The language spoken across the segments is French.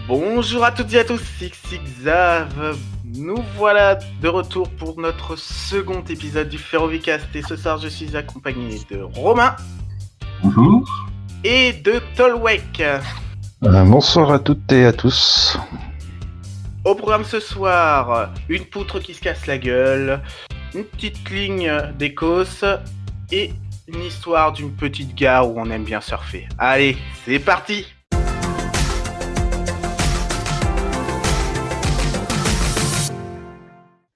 Bonjour à toutes et à tous, Xav. Nous voilà de retour pour notre second épisode du Ferrovicast et ce soir je suis accompagné de Romain. Bonjour. Et de Tolwek. Bonsoir à toutes et à tous. Au programme ce soir, une poutre qui se casse la gueule, une petite ligne d'Écosse et une histoire d'une petite gare où on aime bien surfer. Allez, c'est parti!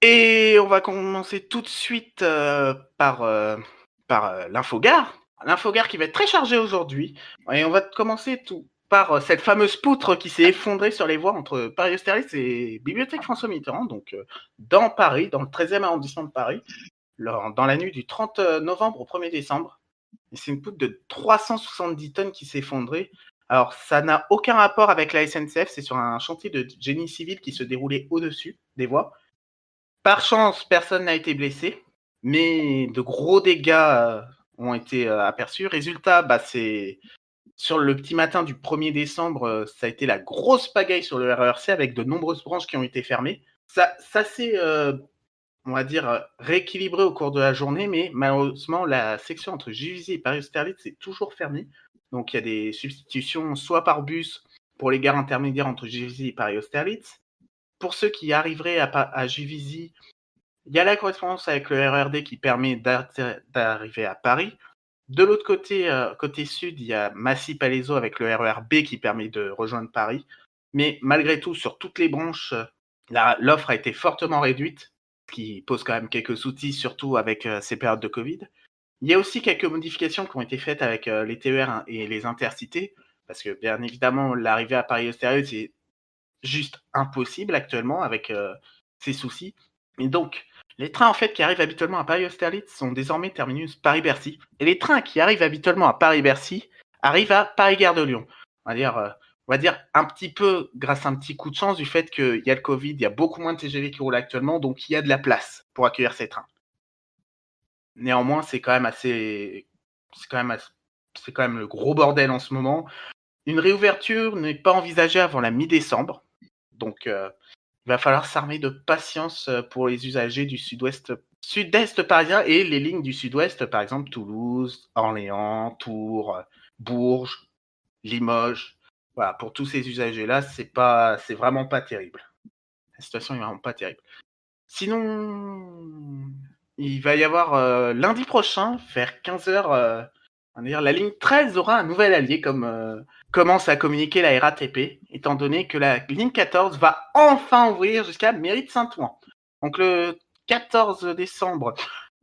Et on va commencer tout de suite par l'infogare. L'infogare qui va être très chargé aujourd'hui. Et on va commencer tout par cette fameuse poutre qui s'est effondrée sur les voies entre Paris-Austerlitz et Bibliothèque François Mitterrand, donc dans Paris, dans le 13e arrondissement de Paris, dans la nuit du 30 novembre au 1er décembre. Et c'est une poutre de 370 tonnes qui s'est effondrée. Alors, ça n'a aucun rapport avec la SNCF, c'est sur un chantier de génie civil qui se déroulait au-dessus des voies. Par chance, personne n'a été blessé, mais de gros dégâts ont été aperçus. Résultat, c'est sur le petit matin du 1er décembre, ça a été la grosse pagaille sur le RERC avec de nombreuses branches qui ont été fermées. Ça s'est, on va dire, rééquilibré au cours de la journée, mais malheureusement, la section entre Juvisy et Paris-Austerlitz est toujours fermée. Donc, il y a des substitutions soit par bus pour les gares intermédiaires entre Juvisy et Paris-Austerlitz. Pour ceux qui arriveraient à Juvisy, il y a la correspondance avec le RERD qui permet d'arriver à Paris. De l'autre côté, côté sud, il y a Massy-Palaiseau avec le RERB qui permet de rejoindre Paris. Mais malgré tout, sur toutes les branches, l'offre a été fortement réduite, ce qui pose quand même quelques soucis, surtout avec ces périodes de Covid. Il y a aussi quelques modifications qui ont été faites avec les TER et les intercités, parce que bien évidemment, l'arrivée à Paris-Austerlitz est juste impossible actuellement avec ces soucis. Et donc, les trains en fait qui arrivent habituellement à Paris-Austerlitz sont désormais terminus Paris-Bercy. Et les trains qui arrivent habituellement à Paris-Bercy arrivent à Paris-Gare de Lyon. On va dire un petit peu grâce à un petit coup de chance du fait qu'il y a le Covid, il y a beaucoup moins de TGV qui roulent actuellement, donc il y a de la place pour accueillir ces trains. Néanmoins, c'est quand même le gros bordel en ce moment. Une réouverture n'est pas envisagée avant la mi-décembre. Donc, il va falloir s'armer de patience pour les usagers du sud-est parisien et les lignes du sud-ouest, par exemple Toulouse, Orléans, Tours, Bourges, Limoges. Voilà, pour tous ces usagers-là, c'est vraiment pas terrible. La situation est vraiment pas terrible. Sinon, il va y avoir lundi prochain, vers 15h, la ligne 13 aura un nouvel allié, comme commence à communiquer la RATP, étant donné que la ligne 14 va enfin ouvrir jusqu'à Mérite-Saint-Ouen. Donc le 14 décembre,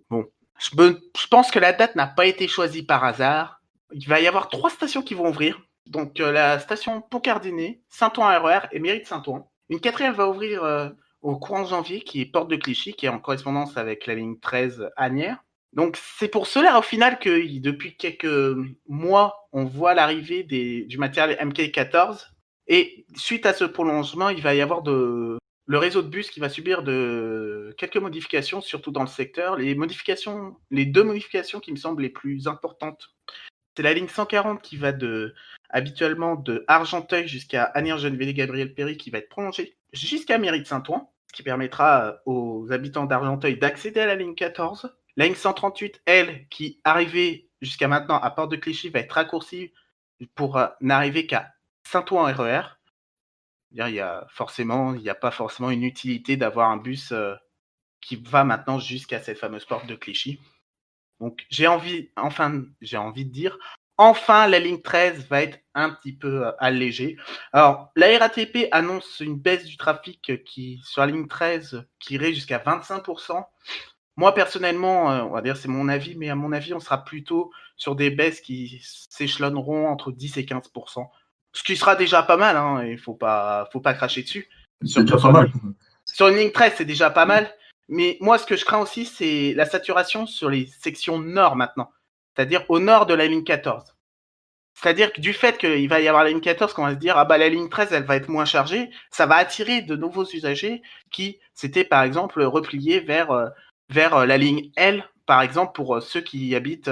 bon, je pense que la date n'a pas été choisie par hasard. Il va y avoir 3 stations qui vont ouvrir. Donc la station Pont-Cardinet, Saint-Ouen RER et Mérite-Saint-Ouen. Une 4e va ouvrir au courant janvier, qui est Porte de Clichy, qui est en correspondance avec la ligne 13 Asnières. Donc c'est pour cela au final que depuis quelques mois, on voit l'arrivée du matériel MK14. Et suite à ce prolongement, il va y avoir le réseau de bus qui va subir quelques modifications, surtout dans le secteur. Les 2 modifications qui me semblent les plus importantes, c'est la ligne 140 qui va habituellement de Argenteuil jusqu'à Asnières-Gennevilliers-Gabriel-Péry, qui va être prolongée jusqu'à Mérite-Saint-Ouen, ce qui permettra aux habitants d'Argenteuil d'accéder à la ligne 14. La ligne 138, elle, qui arrivait jusqu'à maintenant à Porte de Clichy, va être raccourcie pour n'arriver qu'à Saint-Ouen RER. Il n'y a pas forcément une utilité d'avoir un bus qui va maintenant jusqu'à cette fameuse porte de Clichy. Donc j'ai envie de dire, enfin la ligne 13 va être un petit peu allégée. Alors la RATP annonce une baisse du trafic sur la ligne 13 qui irait jusqu'à 25%. Moi personnellement, on va dire c'est mon avis, mais à mon avis on sera plutôt sur des baisses qui s'échelonneront entre 10 et 15%. Ce qui sera déjà pas mal, hein, il faut pas cracher dessus. C'est déjà pas mal. Sur une ligne 13, c'est déjà pas mal. Mais moi, ce que je crains aussi, c'est la saturation sur les sections nord maintenant. C'est-à-dire au nord de la ligne 14. C'est-à-dire que du fait qu'il va y avoir la ligne 14, qu'on va se dire, la ligne 13, elle va être moins chargée, ça va attirer de nouveaux usagers qui s'étaient, par exemple, repliés vers la ligne L, par exemple, pour ceux qui habitent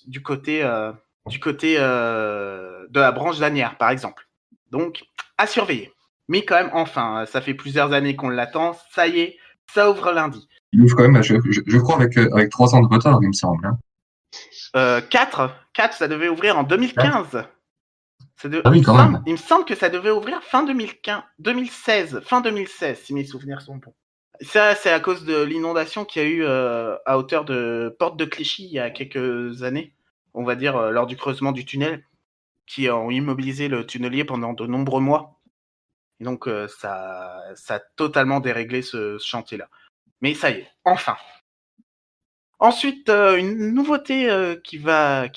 du côté de la branche d'Asnières, par exemple. Donc, à surveiller. Mais quand même, enfin, ça fait plusieurs années qu'on l'attend. Ça y est, ça ouvre lundi. Il ouvre quand même, je crois, avec 3 ans de retard, il me semble. Hein. 4, ça devait ouvrir en 2015. Ah oui, quand même. Il me semble que ça devait ouvrir fin 2015, 2016, fin 2016, si mes souvenirs sont bons. Ça, c'est à cause de l'inondation qu'il y a eu à hauteur de Porte de Clichy il y a quelques années, on va dire lors du creusement du tunnel, qui ont immobilisé le tunnelier pendant de nombreux mois. Et donc ça a totalement déréglé ce chantier-là. Mais ça y est, enfin. Ensuite, une nouveauté qui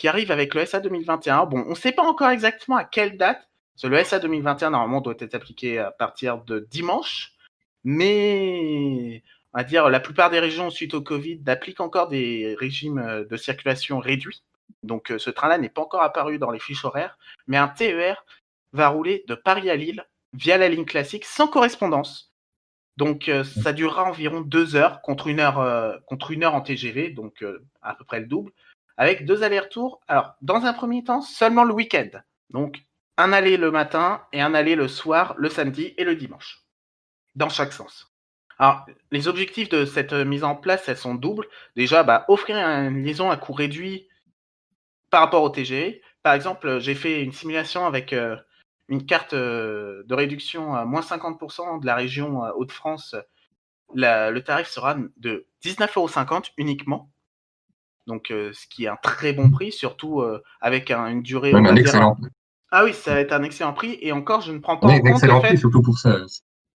arrive avec le SA 2021. Bon, on ne sait pas encore exactement à quelle date. Parce que le SA 2021, normalement, doit être appliqué à partir de dimanche. Mais, on va dire, la plupart des régions, suite au Covid, appliquent encore des régimes de circulation réduits. Donc, ce train-là n'est pas encore apparu dans les fiches horaires. Mais un TER va rouler de Paris à Lille via la ligne classique sans correspondance. Donc, ça durera environ 2 heures contre 1 heure en TGV, donc à peu près le double, avec 2 allers-retours. Alors, dans un premier temps, seulement le week-end. Donc, un aller le matin et un aller le soir, le samedi et le dimanche, dans chaque sens. Alors, les objectifs de cette mise en place, elles sont doubles. Déjà, offrir une liaison à coût réduit par rapport au TGV. Par exemple, j'ai fait une simulation avec une carte de réduction à moins 50% de la région Hauts-de-France. Le tarif sera de 19,50 € uniquement. Donc, ce qui est un très bon prix, surtout avec une durée, on Même va un dire... excellent prix. Ah oui, ça va être un excellent prix. Et encore, je ne prends pas Un en compte le excellent prix, fait... surtout pour ça.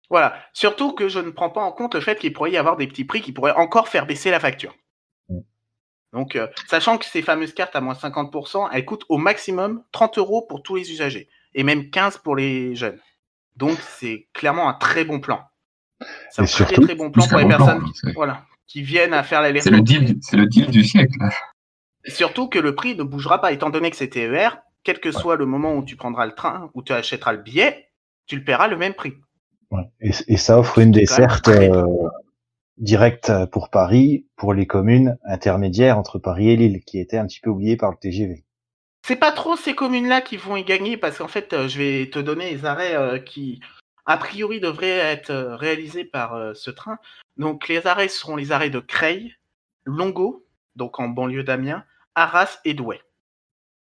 Voilà, surtout que je ne prends pas en compte le fait qu'il pourrait y avoir des petits prix qui pourraient encore faire baisser la facture. Donc, sachant que ces fameuses cartes à moins 50%, elles coûtent au maximum 30 € pour tous les usagers, et même 15 pour les jeunes. Donc, c'est clairement un très bon plan. C'est un très très bon plan pour les personnes qui viennent à faire l'aller-retour. C'est le deal du siècle. Et surtout que le prix ne bougera pas, étant donné que c'est TER, quel que soit le moment où tu prendras le train, où tu achèteras le billet, tu le paieras le même prix. Ouais. Et ça offre une desserte directe pour Paris, pour les communes intermédiaires entre Paris et Lille, qui étaient un petit peu oubliées par le TGV. C'est pas trop ces communes-là qui vont y gagner, parce qu'en fait, je vais te donner les arrêts qui, a priori, devraient être réalisés par ce train. Donc, les arrêts seront les arrêts de Creil, Longo, donc en banlieue d'Amiens, Arras et Douai.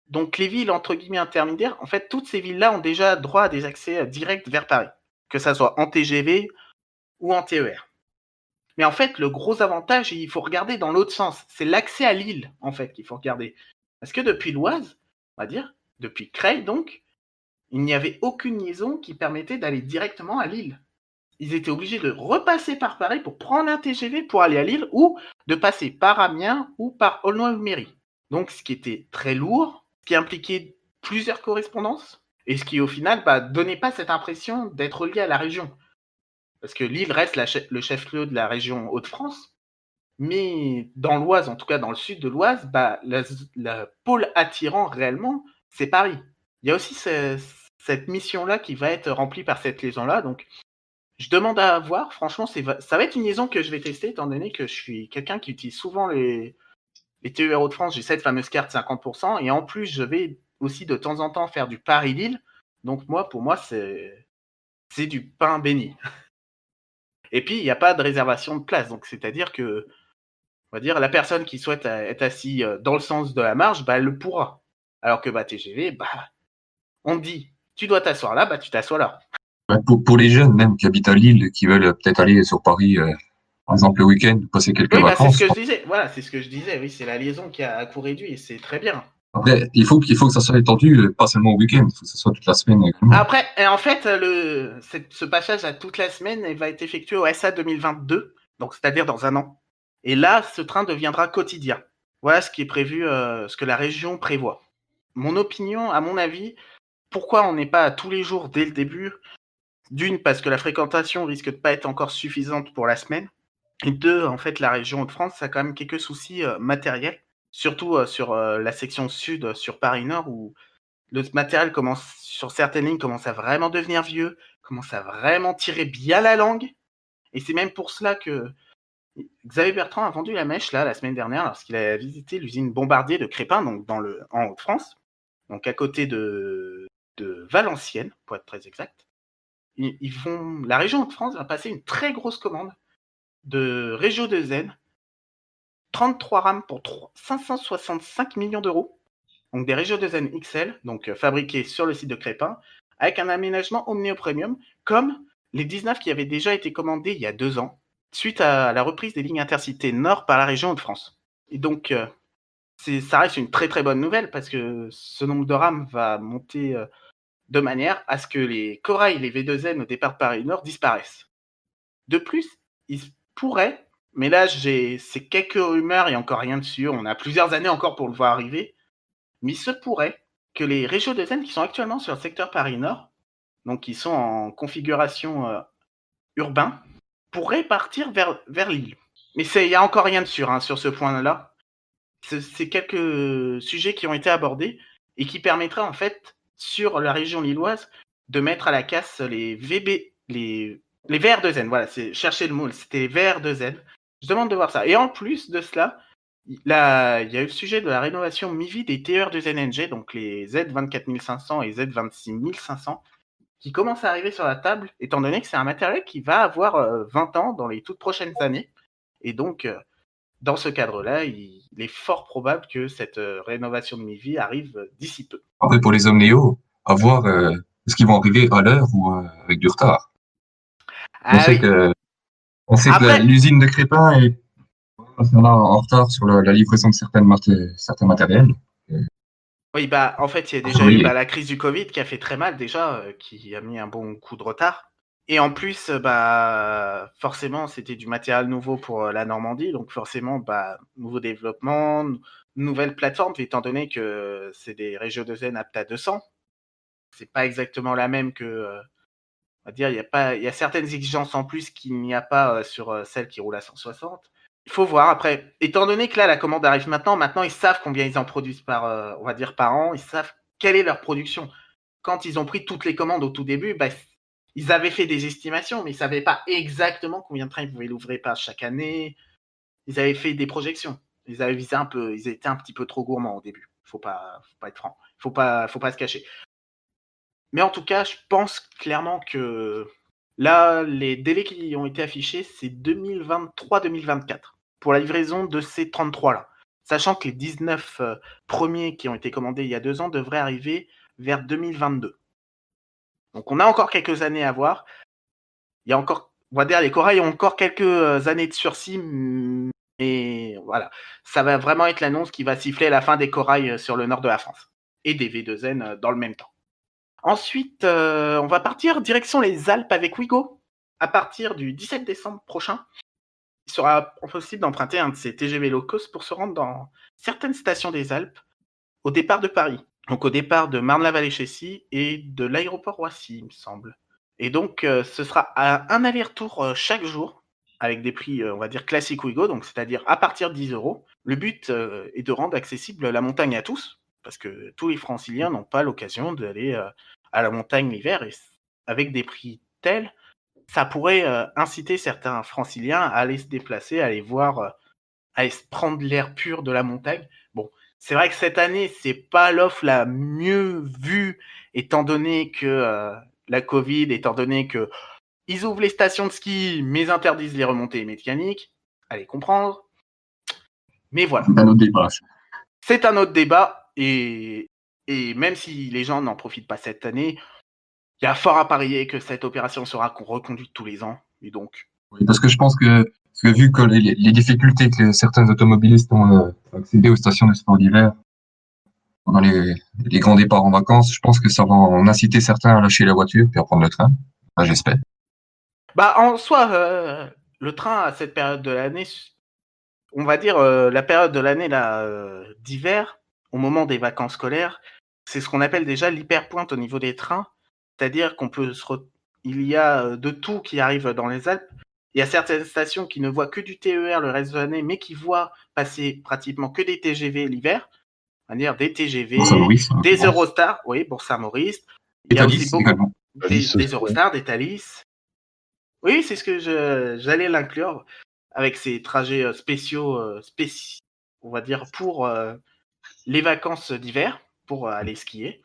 Donc, les villes, entre guillemets, intermédiaires, en fait, toutes ces villes-là ont déjà droit à des accès directs vers Paris, que ça soit en TGV ou en TER. Mais en fait, le gros avantage, il faut regarder dans l'autre sens. C'est l'accès à Lille, en fait, qu'il faut regarder. Parce que depuis l'Oise, on va dire, depuis Creil donc, il n'y avait aucune liaison qui permettait d'aller directement à Lille. Ils étaient obligés de repasser par Paris pour prendre un TGV pour aller à Lille, ou de passer par Amiens ou par Aulnoy-Mairie. Donc, ce qui était très lourd, ce qui impliquait plusieurs correspondances, et ce qui, au final, donnait pas cette impression d'être lié à la région. Parce que Lille reste le chef-lieu de la région Hauts-de-France, mais dans l'Oise, en tout cas dans le sud de l'Oise, le pôle attirant réellement, c'est Paris. Il y a aussi cette mission-là qui va être remplie par cette liaison-là, donc je demande à voir. Franchement, ça va être une liaison que je vais tester, étant donné que je suis quelqu'un qui utilise souvent les TER Hauts-de-France. J'ai cette fameuse carte 50%, et en plus, je vais aussi de temps en temps faire du Paris-Lille, donc pour moi, c'est du pain béni. Et puis, il n'y a pas de réservation de place, donc c'est-à-dire que, on va dire, la personne qui souhaite être assise dans le sens de la marche, elle le pourra. Alors que TGV, on te dit, tu dois t'asseoir là, tu t'assois là. Pour les jeunes même qui habitent à Lille, qui veulent peut-être aller sur Paris, par exemple le week-end, passer quelques vacances. C'est ce que je disais. Voilà, c'est ce que je disais. Oui, c'est la liaison qui a à coût réduit et c'est très bien. Après, il faut que ça soit étendu, pas seulement au week-end, il faut que ça soit toute la semaine. Après, en fait, ce passage à toute la semaine va être effectué au SA 2022, donc c'est-à-dire dans un an. Et là, ce train deviendra quotidien. Voilà ce qui est prévu, ce que la région prévoit. Mon opinion, à mon avis, pourquoi on n'est pas à tous les jours dès le début? D'une, parce que la fréquentation risque de pas être encore suffisante pour la semaine. Et deux, en fait, la région Hauts-de-France a quand même quelques soucis matériels, surtout sur la section sud, sur Paris-Nord, où le matériel sur certaines lignes, commence à vraiment devenir vieux, commence à vraiment tirer bien la langue. Et c'est même pour cela que Xavier Bertrand a vendu la mèche la semaine dernière, lorsqu'il a visité l'usine Bombardier de Crépin, donc en Haute-France, donc à côté de Valenciennes, pour être très exact. la région de France va passer une très grosse commande de Régio de Zen, 33 rames pour 565 millions d'euros. Donc des Régio de Zen XL, donc fabriqués sur le site de Crépin, avec un aménagement Omneo Premium, comme les 19 qui avaient déjà été commandés il y a 2 ans, suite à la reprise des lignes intercités nord par la région de France. Et donc, ça reste une très très bonne nouvelle, parce que ce nombre de rames va monter de manière à ce que les Corail et les V2N au départ de Paris-Nord disparaissent. De plus, il pourrait, mais là c'est quelques rumeurs et encore rien dessus, on a plusieurs années encore pour le voir arriver, mais il se pourrait que les Régio de Zen qui sont actuellement sur le secteur Paris-Nord, donc qui sont en configuration urbain, pourraient partir vers Lille. Mais il n'y a encore rien de sûr sur ce point-là. C'est quelques sujets qui ont été abordés et qui permettraient en fait, sur la région lilloise, de mettre à la casse les VB, les VR2N. Voilà, chercher le mot, c'était les VR2N. Je demande de voir ça. Et en plus de cela, là, il y a eu le sujet de la rénovation MIVI des TR2NNG, donc les Z24500 et Z26500, qui commencent à arriver sur la table, étant donné que c'est un matériel qui va avoir 20 ans dans les toutes prochaines années. Et donc, dans ce cadre-là, il est fort probable que cette rénovation de MIVI arrive d'ici peu. Après, pour les Omneo, à voir est-ce qu'ils vont arriver à l'heure ou avec du retard. On sait que l'usine de Crépin est en retard sur la livraison de certains matériels. Oui, en fait, il y a déjà eu la crise du Covid qui a fait très mal déjà, qui a mis un bon coup de retard. Et en plus, forcément, c'était du matériel nouveau pour la Normandie, donc forcément, nouveau développement, nouvelle plateforme, étant donné que c'est des Régio de Zen aptes à 200. C'est pas exactement la même que, on va dire, il y a certaines exigences en plus qu'il n'y a pas sur celles qui roulent à 160. Il faut voir après, étant donné que là, la commande arrive maintenant, ils savent combien ils en produisent on va dire par an, ils savent quelle est leur production. Quand ils ont pris toutes les commandes au tout début, ils avaient fait des estimations, mais ils savaient pas exactement combien de trains ils pouvaient l'ouvrir par chaque année. Ils avaient fait des projections. Ils avaient visé un peu, ils étaient un petit peu trop gourmands au début. Faut pas être franc. Faut pas se cacher. Mais en tout cas, je pense clairement que là, les délais qui ont été affichés, c'est 2023-2024 pour la livraison de ces 33-là. Sachant que les 19 premiers qui ont été commandés il y a 2 ans devraient arriver vers 2022. Donc on a encore quelques années à voir. Il y a encore, on va dire, les corails ont encore quelques années de sursis, mais voilà. Ça va vraiment être l'annonce qui va siffler la fin des corails sur le nord de la France. Et des V2N dans le même temps. Ensuite, on va partir direction les Alpes avec Ouigo. À partir du 17 décembre prochain, il sera possible d'emprunter un de ces TGV low cost pour se rendre dans certaines stations des Alpes au départ de Paris. Donc au départ de Marne-la-Vallée-Chessy et de l'aéroport Roissy, il me semble. Et donc ce sera un aller-retour chaque jour avec des prix, on va dire, classiques Ouigo, donc c'est-à-dire à partir de 10 €. Le but est de rendre accessible la montagne à tous, parce que tous les franciliens n'ont pas l'occasion d'aller à la montagne l'hiver, et avec des prix tels, ça pourrait inciter certains franciliens à aller se déplacer, à aller voir, à aller se prendre l'air pur de la montagne. Bon, c'est vrai que cette année, c'est pas l'offre la mieux vue, étant donné que la Covid, étant donné que ils ouvrent les stations de ski, mais interdisent les remontées mécaniques. Allez comprendre. Mais voilà. C'est un autre débat. C'est un autre débat, et même si les gens n'en profitent pas cette année, il y a fort à parier que cette opération sera reconduite tous les ans. Et donc. Oui, parce que je pense que vu que les difficultés que certains automobilistes ont accédé aux stations de sport d'hiver pendant les grands départs en vacances, je pense que ça va en inciter certains à lâcher la voiture et à prendre le train. Enfin, j'espère. En soi, le train à cette période de l'année, on va dire la période de l'année d'hiver, au moment des vacances scolaires, c'est ce qu'on appelle déjà l'hyperpointe au niveau des trains. C'est-à-dire qu'on peut il y a de tout qui arrive dans les Alpes. Il y a certaines stations qui ne voient que du TER le reste de l'année, mais qui voient passer pratiquement que des TGV l'hiver. C'est-à-dire des TGV, des Eurostars, oui, pour Saint-Maurice. Il y a aussi beaucoup des Eurostars, des Thalys. Oui, c'est ce que j'allais l'inclure avec ces trajets spéciaux, on va dire, pour les vacances d'hiver, pour aller skier.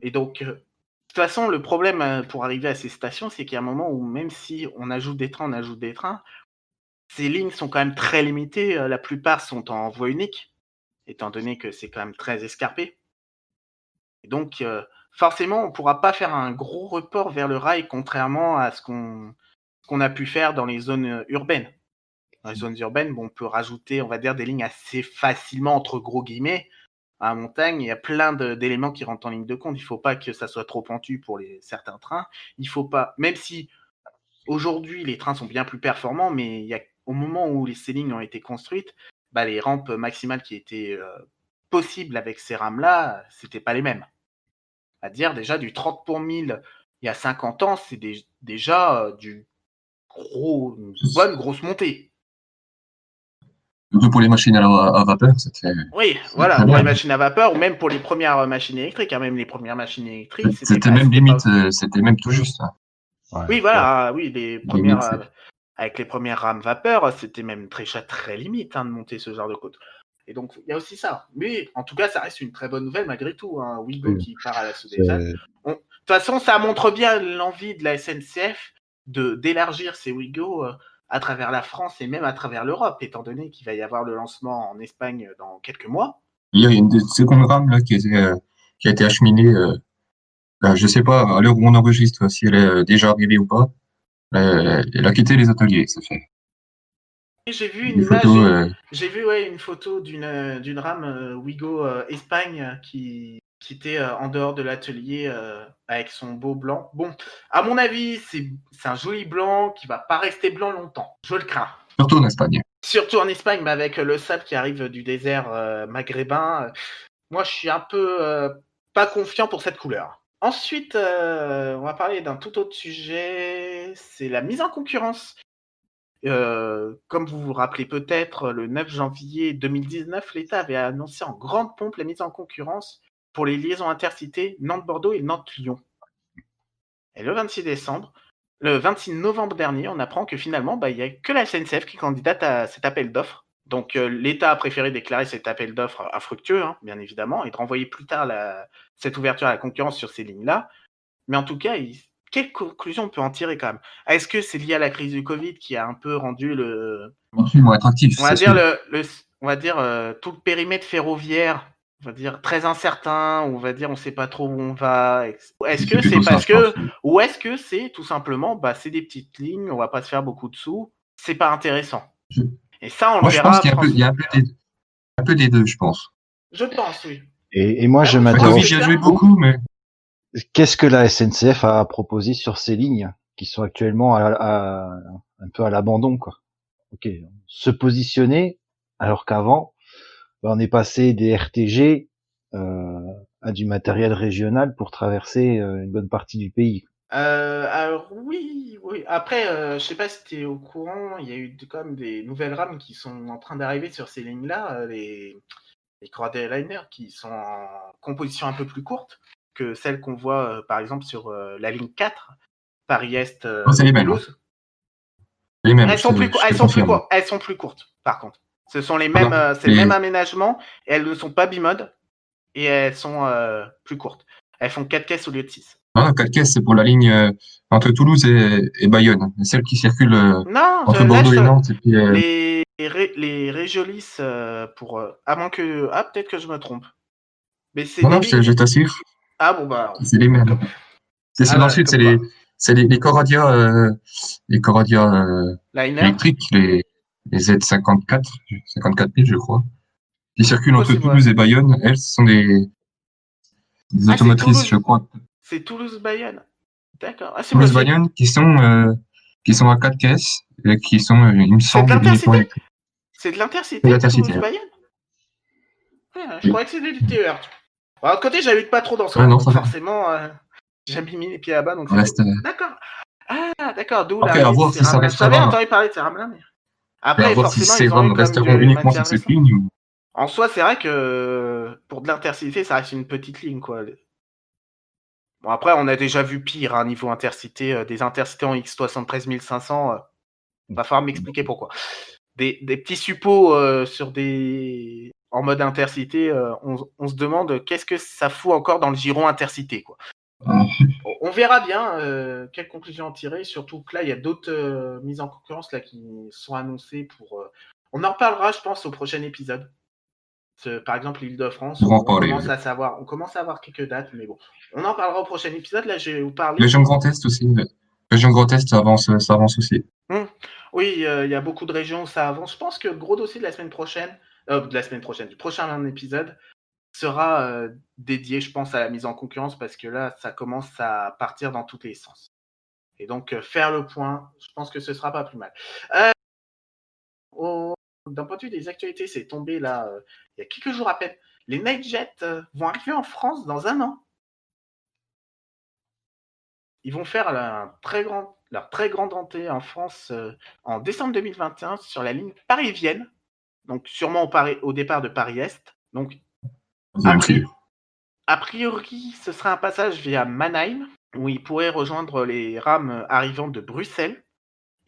Et donc, toute façon, le problème pour arriver à ces stations, c'est qu'il y a un moment où même si on ajoute des trains, ces lignes sont quand même très limitées. La plupart sont en voie unique, étant donné que c'est quand même très escarpé. Et donc, forcément, on ne pourra pas faire un gros report vers le rail, contrairement à ce qu'on a pu faire dans les zones urbaines. Dans les zones urbaines, on peut rajouter, on va dire, des lignes assez facilement, entre gros guillemets. À la montagne, il y a plein d'éléments qui rentrent en ligne de compte. Il ne faut pas que ça soit trop pentu pour certains trains. Il faut pas, même si aujourd'hui les trains sont bien plus performants, mais au moment où ces lignes ont été construites, les rampes maximales qui étaient possibles avec ces rames-là, c'était pas les mêmes. À dire déjà du 30 pour 1000 il y a 50 ans, c'est déjà une bonne grosse montée. Surtout pour les machines à vapeur, c'était. Oui, voilà, pour les machines à vapeur ou même pour les premières machines électriques. Même les premières machines électriques, c'était même limite, c'était même tout juste. Hein. Ouais, oui, voilà, oui, les premières avec les premières rames vapeur, c'était même très limite de monter ce genre de côte. Et donc, il y a aussi ça. Mais en tout cas, ça reste une très bonne nouvelle malgré tout. Ouigo qui part à l'assaut des Alpes. De toute façon, ça montre bien l'envie de la SNCF d'élargir ses Ouigo à travers la France et même à travers l'Europe, étant donné qu'il va y avoir le lancement en Espagne dans quelques mois. Il y a une seconde rame là, qui a été acheminée. Je ne sais pas, à l'heure où on enregistre, si elle est déjà arrivée ou pas. Elle a quitté les ateliers, ça fait. J'ai vu une image, j'ai vu une photo d'une rame Ouigo Espagne qui était en dehors de l'atelier avec son beau blanc. Bon, à mon avis, c'est un joli blanc qui va pas rester blanc longtemps. Je le crains. Surtout en Espagne. Surtout en Espagne, mais avec le sable qui arrive du désert maghrébin. Moi, je suis un peu pas confiant pour cette couleur. Ensuite, on va parler d'un tout autre sujet, c'est la mise en concurrence. Comme vous vous rappelez peut-être, le 9 janvier 2019, l'État avait annoncé en grande pompe la mise en concurrence pour les liaisons intercités Nantes-Bordeaux et Nantes-Lyon. Et le 26 novembre dernier, on apprend que finalement, il n'y a que la SNCF qui candidate à cet appel d'offres. Donc l'État a préféré déclarer cet appel d'offres infructueux, bien évidemment, et de renvoyer plus tard cette ouverture à la concurrence sur ces lignes-là. Mais en tout cas, quelle conclusion on peut en tirer quand même? Est-ce que c'est lié à la crise du Covid qui a un peu rendu le marché moins attractif? On va dire tout le périmètre ferroviaire, on va dire très incertain, on va dire on sait pas trop où on va. Est-ce que c'est parce que ou est-ce que c'est tout simplement c'est des petites lignes, on va pas se faire beaucoup de sous, c'est pas intéressant. Et ça on le verra. Je pense qu'il y a un peu des deux, je pense. Je pense, oui. Et moi je m'interroge. J'y ai joué beaucoup, mais qu'est-ce que la SNCF a proposé sur ces lignes qui sont actuellement un peu à l'abandon, quoi. Ok, se positionner alors qu'avant, on est passé des RTG à du matériel régional pour traverser une bonne partie du pays. Alors oui. Après, je sais pas si tu es au courant, il y a eu quand même des nouvelles rames qui sont en train d'arriver sur ces lignes-là, les Coreliner qui sont en composition un peu plus courte que celles qu'on voit par exemple sur la ligne 4, Paris-Est, c'est les mêmes. Toulouse. Les mêmes. Elles sont plus courtes, par contre. Ce sont les mêmes, c'est le même aménagement, et elles ne sont pas bimodes, et elles sont plus courtes. Elles font 4 caisses au lieu de 6. Ah, 4 caisses, c'est pour la ligne entre Toulouse et Bayonne. Celle qui circule entre Bordeaux et Nantes. Et puis, les Régiolis pour... à moins que... Ah, peut-être que je me trompe. Mais c'est non, je t'assure. Ah bon, bah... C'est les mêmes. C'est ceux d'ensuite, c'est les Coradia électriques, les Z54, 54 000, je crois, qui circulent entre Toulouse et Bayonne. Elles, ce sont des automotrices, je crois. C'est Toulouse-Bayonne. D'accord. Ah, Toulouse-Bayonne qui sont à 4 caisses et qui sont, il me semble, uniquement électriques. C'est de l'intercité Toulouse-Bayonne. Je croyais que c'était du TER. De côté, j'habite pas trop dans ce coin, donc forcément, j'ai mis les pieds là-bas. Donc d'accord. Ah, d'accord. D'où après, à voir si ça restera. J'avais entendu parler de ces rames-là, mais... Après, voir forcément, si ces rames resteront uniquement sur cette ligne. En soi, c'est vrai que pour de l'intercité, ça reste une petite ligne, quoi. Bon, après, on a déjà vu pire, niveau intercité, des intercités en X73 500. Va falloir m'expliquer pourquoi. Des petits suppos en mode intercité, on se demande qu'est-ce que ça fout encore dans le giron intercité, quoi. On verra bien quelles conclusions en tirer, surtout que là, il y a d'autres mises en concurrence là, qui sont annoncées pour. On en reparlera, je pense, au prochain épisode. Par exemple, l'Île-de-France, Pour en on parler. commence à savoir, on commence à avoir quelques dates, mais bon, on en parlera au prochain épisode. Là, je vais vous parler. Région Grand Est aussi. Région Grand Est, ça avance aussi. Oui, il y a beaucoup de régions où ça avance. Je pense que le gros dossier de la semaine prochaine, du prochain épisode, sera dédié, je pense, à la mise en concurrence parce que là, ça commence à partir dans tous les sens. Et donc, faire le point, je pense que ce sera pas plus mal. D'un point de vue des actualités, c'est tombé là, il y a quelques jours à peine. Les Nightjet vont arriver en France dans 1 an. Ils vont faire leur très grande entrée en France en décembre 2021 sur la ligne Paris-Vienne. Donc, sûrement au départ de Paris-Est. Donc, a priori, ce sera un passage via Mannheim, où ils pourraient rejoindre les rames arrivant de Bruxelles,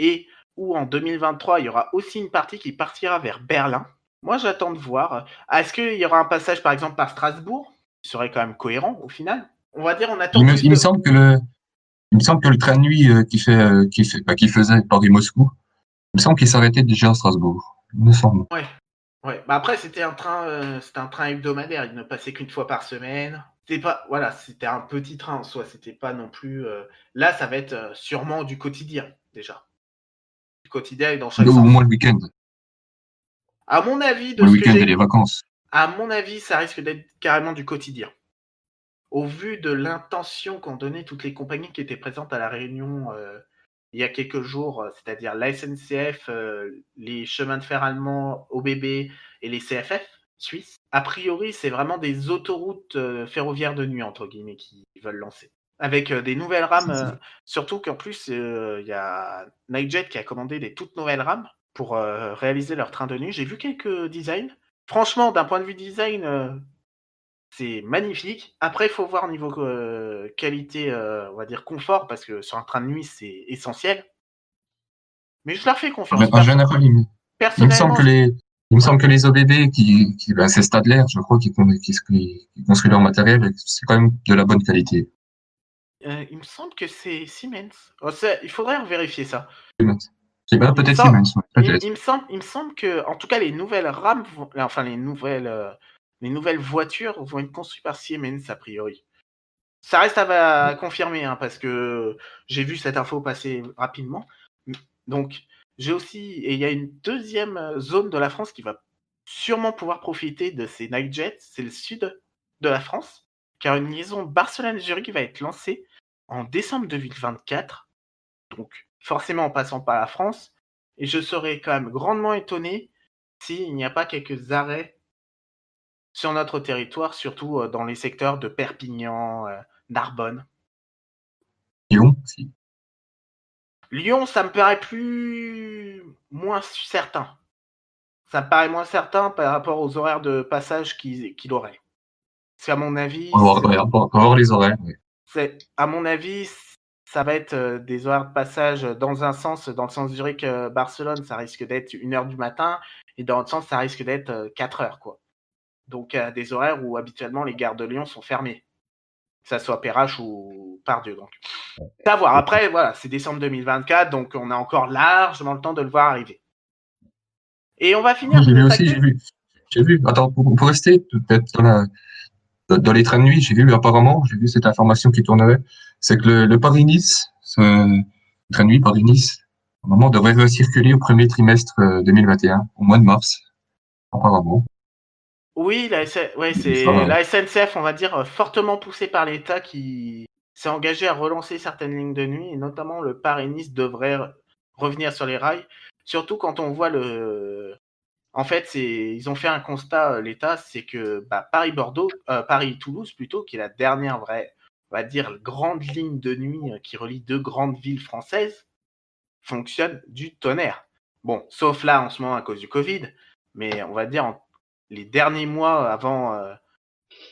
et où en 2023, il y aura aussi une partie qui partira vers Berlin. Moi, j'attends de voir. Est-ce qu'il y aura un passage, par exemple, par Strasbourg, qui serait quand même cohérent au final? On va dire, on attend Il me semble que le train de nuit qui faisait Paris-Moscou, il me semble qu'il s'arrêtait déjà à Strasbourg. Il me semble. Ouais. Bah après, c'était un train hebdomadaire. Il ne passait qu'une fois par semaine. C'était un petit train en soi. C'était pas non plus. Là, ça va être sûrement du quotidien déjà. Du quotidien et dans chaque Au sens. moins le week-end. À mon avis, Le week-end et les vacances. À mon avis, ça risque d'être carrément du quotidien. Au vu de l'intention qu'ont donné toutes les compagnies qui étaient présentes à la réunion il y a quelques jours, c'est-à-dire la SNCF, les chemins de fer allemands, OBB et les CFF suisses, a priori, c'est vraiment des autoroutes ferroviaires de nuit, entre guillemets, qui veulent lancer. Avec des nouvelles rames, surtout qu'en plus, il y a Nightjet qui a commandé des toutes nouvelles rames pour réaliser leur train de nuit. J'ai vu quelques designs. Franchement, d'un point de vue design, c'est magnifique. Après, il faut voir au niveau qualité, on va dire confort, parce que sur un train de nuit, c'est essentiel. Mais je leur fais confiance. En général, il me semble Personnellement, que les OBB c'est Stadler, je crois, qui construit leur matériel, c'est quand même de la bonne qualité. il me semble que c'est Siemens. Il faudrait vérifier ça. C'est bien, peut-être Siemens, peut-être. Il me semble que, en tout cas, les nouvelles rames, enfin les nouvelles voitures vont être construites par Siemens a priori. Ça reste à confirmer, hein, parce que j'ai vu cette info passer rapidement. Donc, j'ai aussi, et il y a une deuxième zone de la France qui va sûrement pouvoir profiter de ces Nightjets, c'est le sud de la France, car une liaison Barcelone-Zurich va être lancée en décembre 2024, donc forcément en passant par la France, et je serais quand même grandement étonné s'il n'y a pas quelques arrêts sur notre territoire, surtout dans les secteurs de Perpignan, Narbonne. Lyon, si. Lyon, ça me paraît moins certain. Ça me paraît moins certain par rapport aux horaires de passage qu'il aurait. Parce qu'à mon avis, On va voir les horaires. Oui. à mon avis, ça va être des horaires de passage dans un sens, dans le sens Zurich-Barcelone, ça risque d'être 1h du matin, et dans l'autre sens, ça risque d'être 4h, quoi. Donc, des horaires où habituellement les gares de Lyon sont fermées, que ça soit Perrache ou Pardieu. Donc, à voir. Après, voilà, c'est décembre 2024, donc on a encore largement le temps de le voir arriver. Et on va finir. J'ai vu. Attends, pour rester peut-être dans les trains de nuit, j'ai vu cette information qui tournerait, c'est que le Paris-Nice, le train de nuit Paris-Nice, normalement devrait circuler au premier trimestre 2021, au mois de mars, apparemment. Oui, la SNCF, on va dire, fortement poussée par l'État qui s'est engagé à relancer certaines lignes de nuit, et notamment le Paris-Nice devrait revenir sur les rails. Surtout quand on voit En fait, ils ont fait un constat, l'État, c'est que Paris-Toulouse plutôt, qui est la dernière vraie, on va dire, grande ligne de nuit qui relie deux grandes villes françaises, fonctionne du tonnerre. Bon, sauf là en ce moment à cause du Covid, mais on va dire les derniers mois avant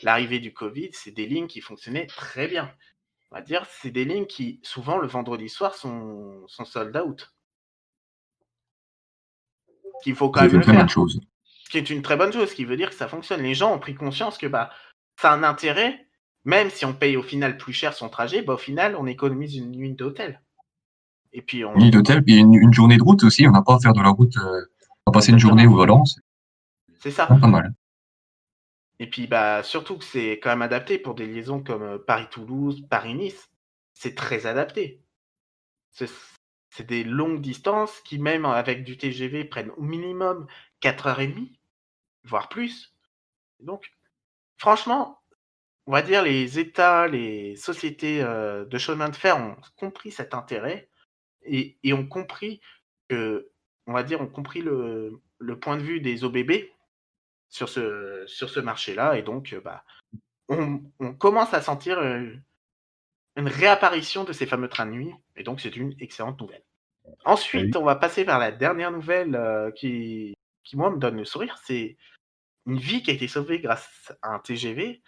l'arrivée du Covid, c'est des lignes qui fonctionnaient très bien. On va dire, c'est des lignes qui, souvent, le vendredi soir, sont sold out. Qu'il faut quand même le faire. Ce qui est une très bonne chose, ce qui veut dire que ça fonctionne. Les gens ont pris conscience que ça a un intérêt, Même si on paye au final plus cher son trajet, au final, on économise une nuit d'hôtel. Et puis, Une nuit d'hôtel, puis une journée de route aussi. On n'a pas à faire de la route. On va passer une journée exactement, au volant. C'est c'est ça. vraiment pas mal. Et puis, surtout que c'est quand même adapté pour des liaisons comme Paris-Toulouse, Paris-Nice. C'est très adapté. C'est des longues distances qui, même avec du TGV, prennent au minimum 4h30, voire plus. Donc, franchement, on va dire les États, les sociétés de chemin de fer ont compris cet intérêt et ont compris ont compris le point de vue des OBB sur ce marché-là. Et donc, on commence à sentir une réapparition de ces fameux trains de nuit. Et donc, c'est une excellente nouvelle. Ensuite, on va passer vers la dernière nouvelle qui, moi, me donne le sourire. C'est une vie qui a été sauvée grâce à un TGV,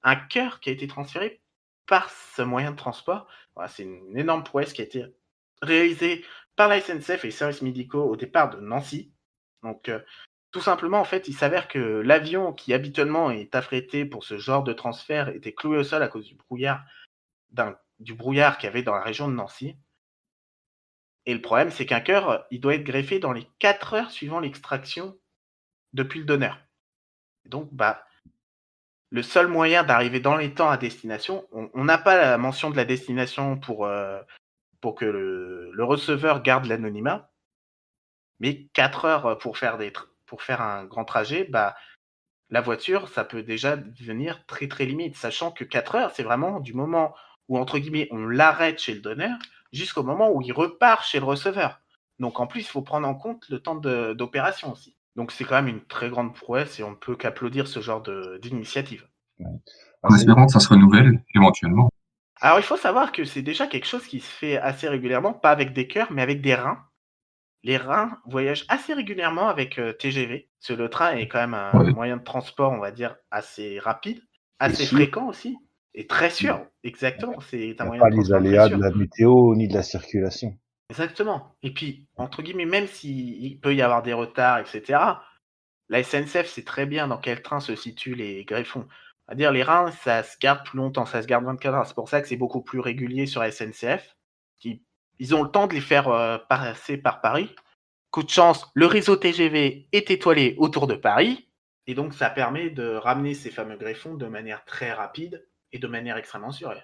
un cœur qui a été transféré par ce moyen de transport. Voilà, c'est une énorme prouesse qui a été réalisée par la SNCF et les services médicaux au départ de Nancy. Donc, tout simplement, en fait, il s'avère que l'avion qui habituellement est affrété pour ce genre de transfert était cloué au sol à cause du brouillard qu'il y avait dans la région de Nancy. Et le problème, c'est qu'un cœur, il doit être greffé dans les 4 heures suivant l'extraction depuis le donneur. Et donc, le seul moyen d'arriver dans les temps à destination, on n'a pas la mention de la destination pour que le receveur garde l'anonymat, mais 4 heures pour faire un grand trajet, la voiture, ça peut déjà devenir très très limite, sachant que 4 heures, c'est vraiment du moment où, entre guillemets, on l'arrête chez le donneur jusqu'au moment où il repart chez le receveur. Donc en plus, il faut prendre en compte le temps d'opération aussi. Donc c'est quand même une très grande prouesse et on ne peut qu'applaudir ce genre d'initiative. Ouais. En espérant que ça se renouvelle éventuellement. Alors il faut savoir que c'est déjà quelque chose qui se fait assez régulièrement, pas avec des cœurs, mais avec des reins. Les reins voyagent assez régulièrement avec TGV, parce que le train est quand même un Ouais. moyen de transport, on va dire, assez rapide, Et assez sûr, fréquent aussi, et très il sûr. Exactement, c'est n'y un a moyen pas de les transport très aléas de sûr. la météo ni de la circulation. Exactement. Et puis, entre guillemets, même s'il peut y avoir des retards, etc., la SNCF sait très bien dans quel train se situent les greffons. On va dire, les reins, ça se garde plus longtemps, ça se garde 24 heures. C'est pour ça que c'est beaucoup plus régulier sur la SNCF. Ils ont le temps de les faire passer par Paris. Coup de chance, le réseau TGV est étoilé autour de Paris. Et donc, ça permet de ramener ces fameux greffons de manière très rapide et de manière extrêmement sûre.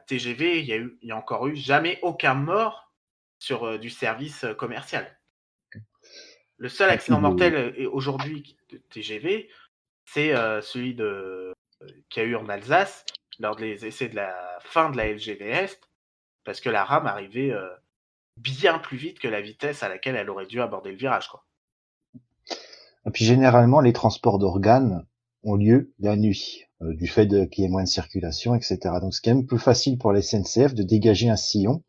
TGV, il y a encore eu jamais aucun mort sur du service commercial. Le seul Et puis, accident mortel aujourd'hui de TGV, c'est celui qu'il y a eu en Alsace lors des essais de la fin de la LGV Est, parce que la rame arrivait bien plus vite que la vitesse à laquelle elle aurait dû aborder le virage, quoi. et puis généralement, les transports d'organes ont lieu la nuit, du fait qu'il y ait moins de circulation, etc. Donc c'est quand même plus facile pour la SNCF de dégager un sillon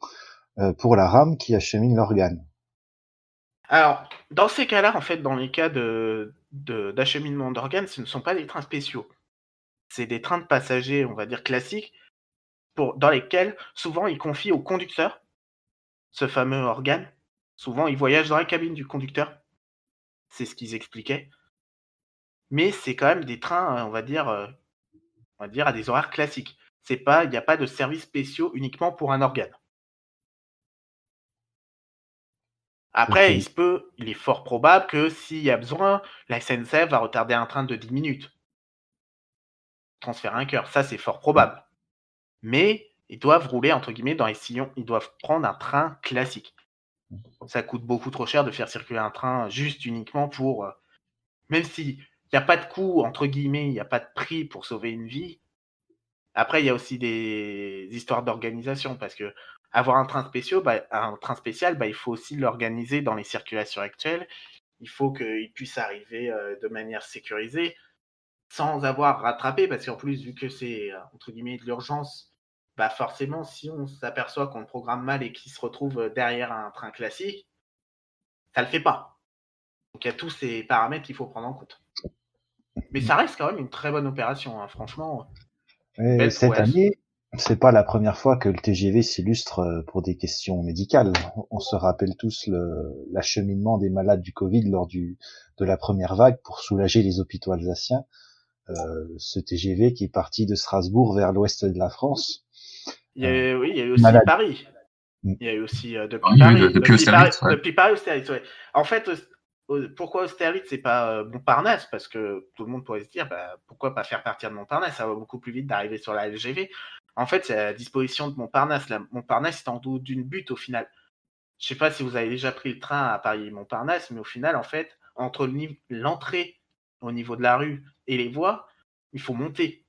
pour la rame qui achemine l'organe. Alors, dans ces cas-là, en fait, dans les cas d'acheminement d'organes, ce ne sont pas des trains spéciaux. C'est des trains de passagers, on va dire classiques, dans lesquels souvent ils confient au conducteur ce fameux organe. Souvent, ils voyagent dans la cabine du conducteur. C'est ce qu'ils expliquaient. Mais c'est quand même des trains, on va dire à des horaires classiques. Il n'y a pas de services spéciaux uniquement pour un organe. Ok. Après, il est fort probable que s'il y a besoin, la SNCF va retarder un train de 10 minutes. Transférer un cœur, ça c'est fort probable. Mais ils doivent rouler entre guillemets dans les sillons, ils doivent prendre un train classique. Ça coûte beaucoup trop cher de faire circuler un train juste uniquement pour, même s'il n'y a pas de coût, entre guillemets, il n'y a pas de prix pour sauver une vie. Après, il y a aussi des histoires d'organisation parce que avoir un train spécial, il faut aussi l'organiser dans les circulations actuelles. Il faut qu'il puisse arriver de manière sécurisée sans avoir rattrapé, parce qu'en plus, vu que c'est entre guillemets de l'urgence, forcément, si on s'aperçoit qu'on le programme mal et qu'il se retrouve derrière un train classique, ça le fait pas. Donc il y a tous ces paramètres qu'il faut prendre en compte. Mais ça reste quand même une très bonne opération, hein. Franchement, une Et belle cette prouesse. année, c'est pas la première fois que le TGV s'illustre pour des questions médicales. On se rappelle tous l'acheminement des malades du Covid lors de la première vague pour soulager les hôpitaux alsaciens. ce TGV qui est parti de Strasbourg vers l'ouest de la France. Oui, il y a eu aussi Malade. Paris. Il y a eu aussi depuis Oui, Paris. depuis Austerlitz, ouais. Depuis Paris, Austerlitz, ouais. En fait, pourquoi Austerlitz, c'est pas Montparnasse? Parce que tout le monde pourrait se dire, pourquoi pas faire partir de Montparnasse? Ça va beaucoup plus vite d'arriver sur la LGV. En fait, c'est à la disposition de Montparnasse. Montparnasse, c'est en dos d'une butte au final. Je sais pas si vous avez déjà pris le train à Paris-Montparnasse, mais au final, en fait, entre l'entrée au niveau de la rue et les voies, il faut monter.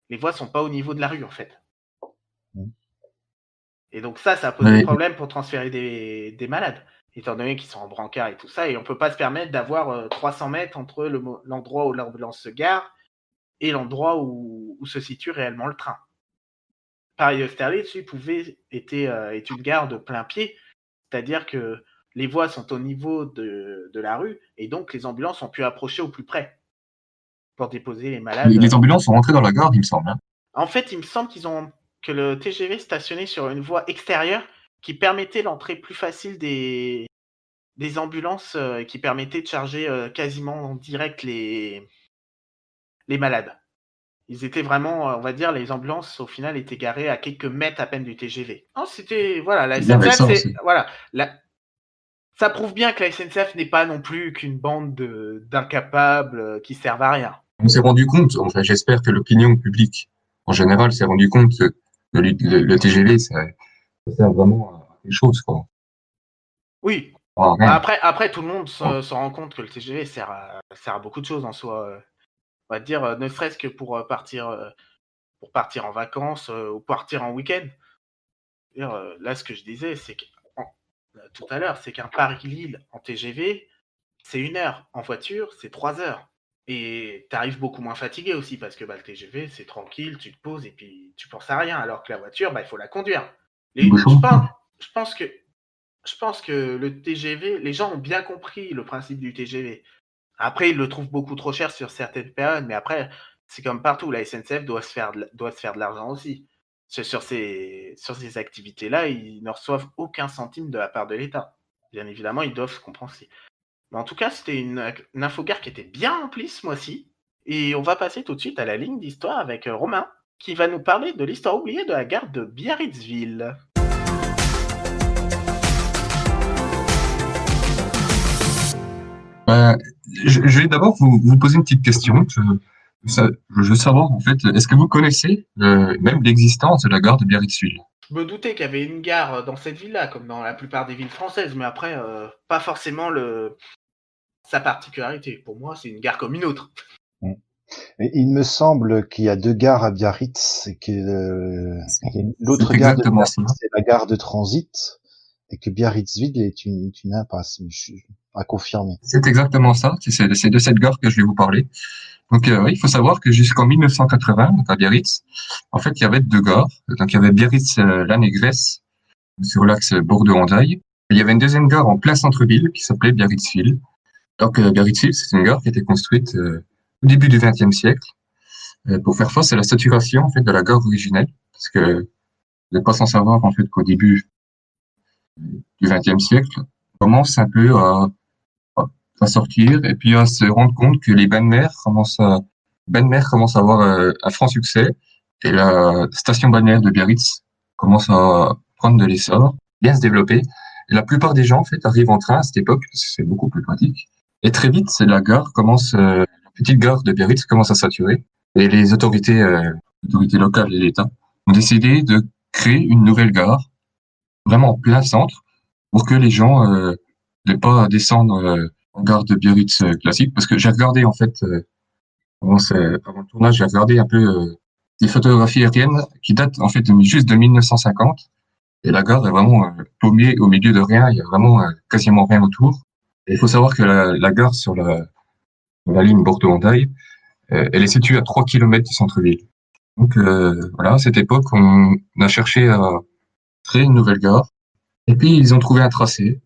Les voies sont pas au niveau de la rue, en fait. Et donc ça pose des problèmes pour transférer des malades, étant donné qu'ils sont en brancard et tout ça, et on peut pas se permettre d'avoir 300 mètres entre l'endroit où l'ambulance se gare et l'endroit où se situe réellement le train. Paris-Austerlitz, lui, est une gare de plein pied, c'est-à-dire que les voies sont au niveau de la rue, et donc les ambulances ont pu approcher au plus près pour déposer les malades. Les ambulances sont rentrées dans la gare, il me semble. En fait, il me semble que le TGV stationnait sur une voie extérieure qui permettait l'entrée plus facile des ambulances, qui permettait de charger quasiment en direct les malades. Ils étaient vraiment, on va dire, les ambulances au final étaient garées à quelques mètres à peine du TGV. Non, c'était voilà, la SNCF, ça prouve bien que la SNCF n'est pas non plus qu'une bande d'incapables qui servent à rien. On s'est rendu compte, enfin j'espère que l'opinion publique en général s'est rendu compte que le TGV ça sert vraiment à quelque chose, quoi. Oui. Après tout le monde se rend compte que le TGV sert à beaucoup de choses en soi. On va dire, ne serait-ce que pour partir en vacances ou partir en week-end. Là, ce que je disais, c'est que tout à l'heure, c'est qu'un Paris-Lille en TGV, c'est 1 heure. En voiture, c'est 3 heures. Et t'arrives beaucoup moins fatigué aussi, parce que le TGV, c'est tranquille, tu te poses et puis tu penses à rien, alors que la voiture, il faut la conduire. Je pense que le TGV, les gens ont bien compris le principe du TGV. Après, ils le trouvent beaucoup trop cher sur certaines périodes, mais après, c'est comme partout, la SNCF doit se faire de l'argent aussi. Sur ces activités-là, ils ne reçoivent aucun centime de la part de l'État. Bien évidemment, ils doivent se compenser. Mais en tout cas, c'était une infogare qui était bien remplie ce mois-ci. Et on va passer tout de suite à la ligne d'histoire avec Romain, qui va nous parler de l'histoire oubliée de la gare de Biarritzville. Je vais d'abord vous poser une petite question. Je veux savoir, en fait, est-ce que vous connaissez même l'existence de la gare de Biarritzville? Je me doutais qu'il y avait une gare dans cette ville-là, comme dans la plupart des villes françaises, mais après, pas forcément sa particularité. Pour moi, c'est une gare comme une autre. Et il me semble qu'il y a 2 gares à Biarritz, et que l'autre gare de Biarritz, c'est la gare de transit, et que Biarritzville est une impasse, mais je suis à confirmer. C'est exactement ça, c'est de cette gare que je vais vous parler. Donc oui, il faut savoir que jusqu'en 1980, donc à Biarritz, en fait, il y avait 2 gares. Donc il y avait Biarritz-La Négresse sur l'axe Bordeaux-Hendaye. Il y avait une deuxième gare en plein centre-ville qui s'appelait Biarritzville. Donc Biarritzville, c'est une gare qui a été construite au début du XXe siècle pour faire face à la saturation en fait de la gare originelle, parce que vous n'êtes pas sans savoir en fait qu'au début du XXe siècle, on commence un peu à sortir et puis à se rendre compte que les bains de mer commencent à avoir un franc succès, et la station balnéaire de Biarritz commence à prendre de l'essor, bien se développer. Et la plupart des gens en fait arrivent en train à cette époque parce que c'est beaucoup plus pratique. Et très vite, la petite gare de Biarritz commence à saturer, et les autorités locales et l'État ont décidé de créer une nouvelle gare, vraiment en plein centre, pour que les gens n'aient pas à descendre en gare de Biarritz classique. Parce que j'ai regardé en fait avant le tournage, j'ai regardé un peu des photographies aériennes qui datent en fait juste de 1950, et la gare est vraiment paumée au milieu de rien. Il y a vraiment quasiment rien autour. Et il faut savoir que la gare sur la ligne Bordeaux-Hendaye, elle est située à 3 km du centre-ville. Donc voilà, à cette époque, on a cherché à créer une nouvelle gare, et puis ils ont trouvé un tracé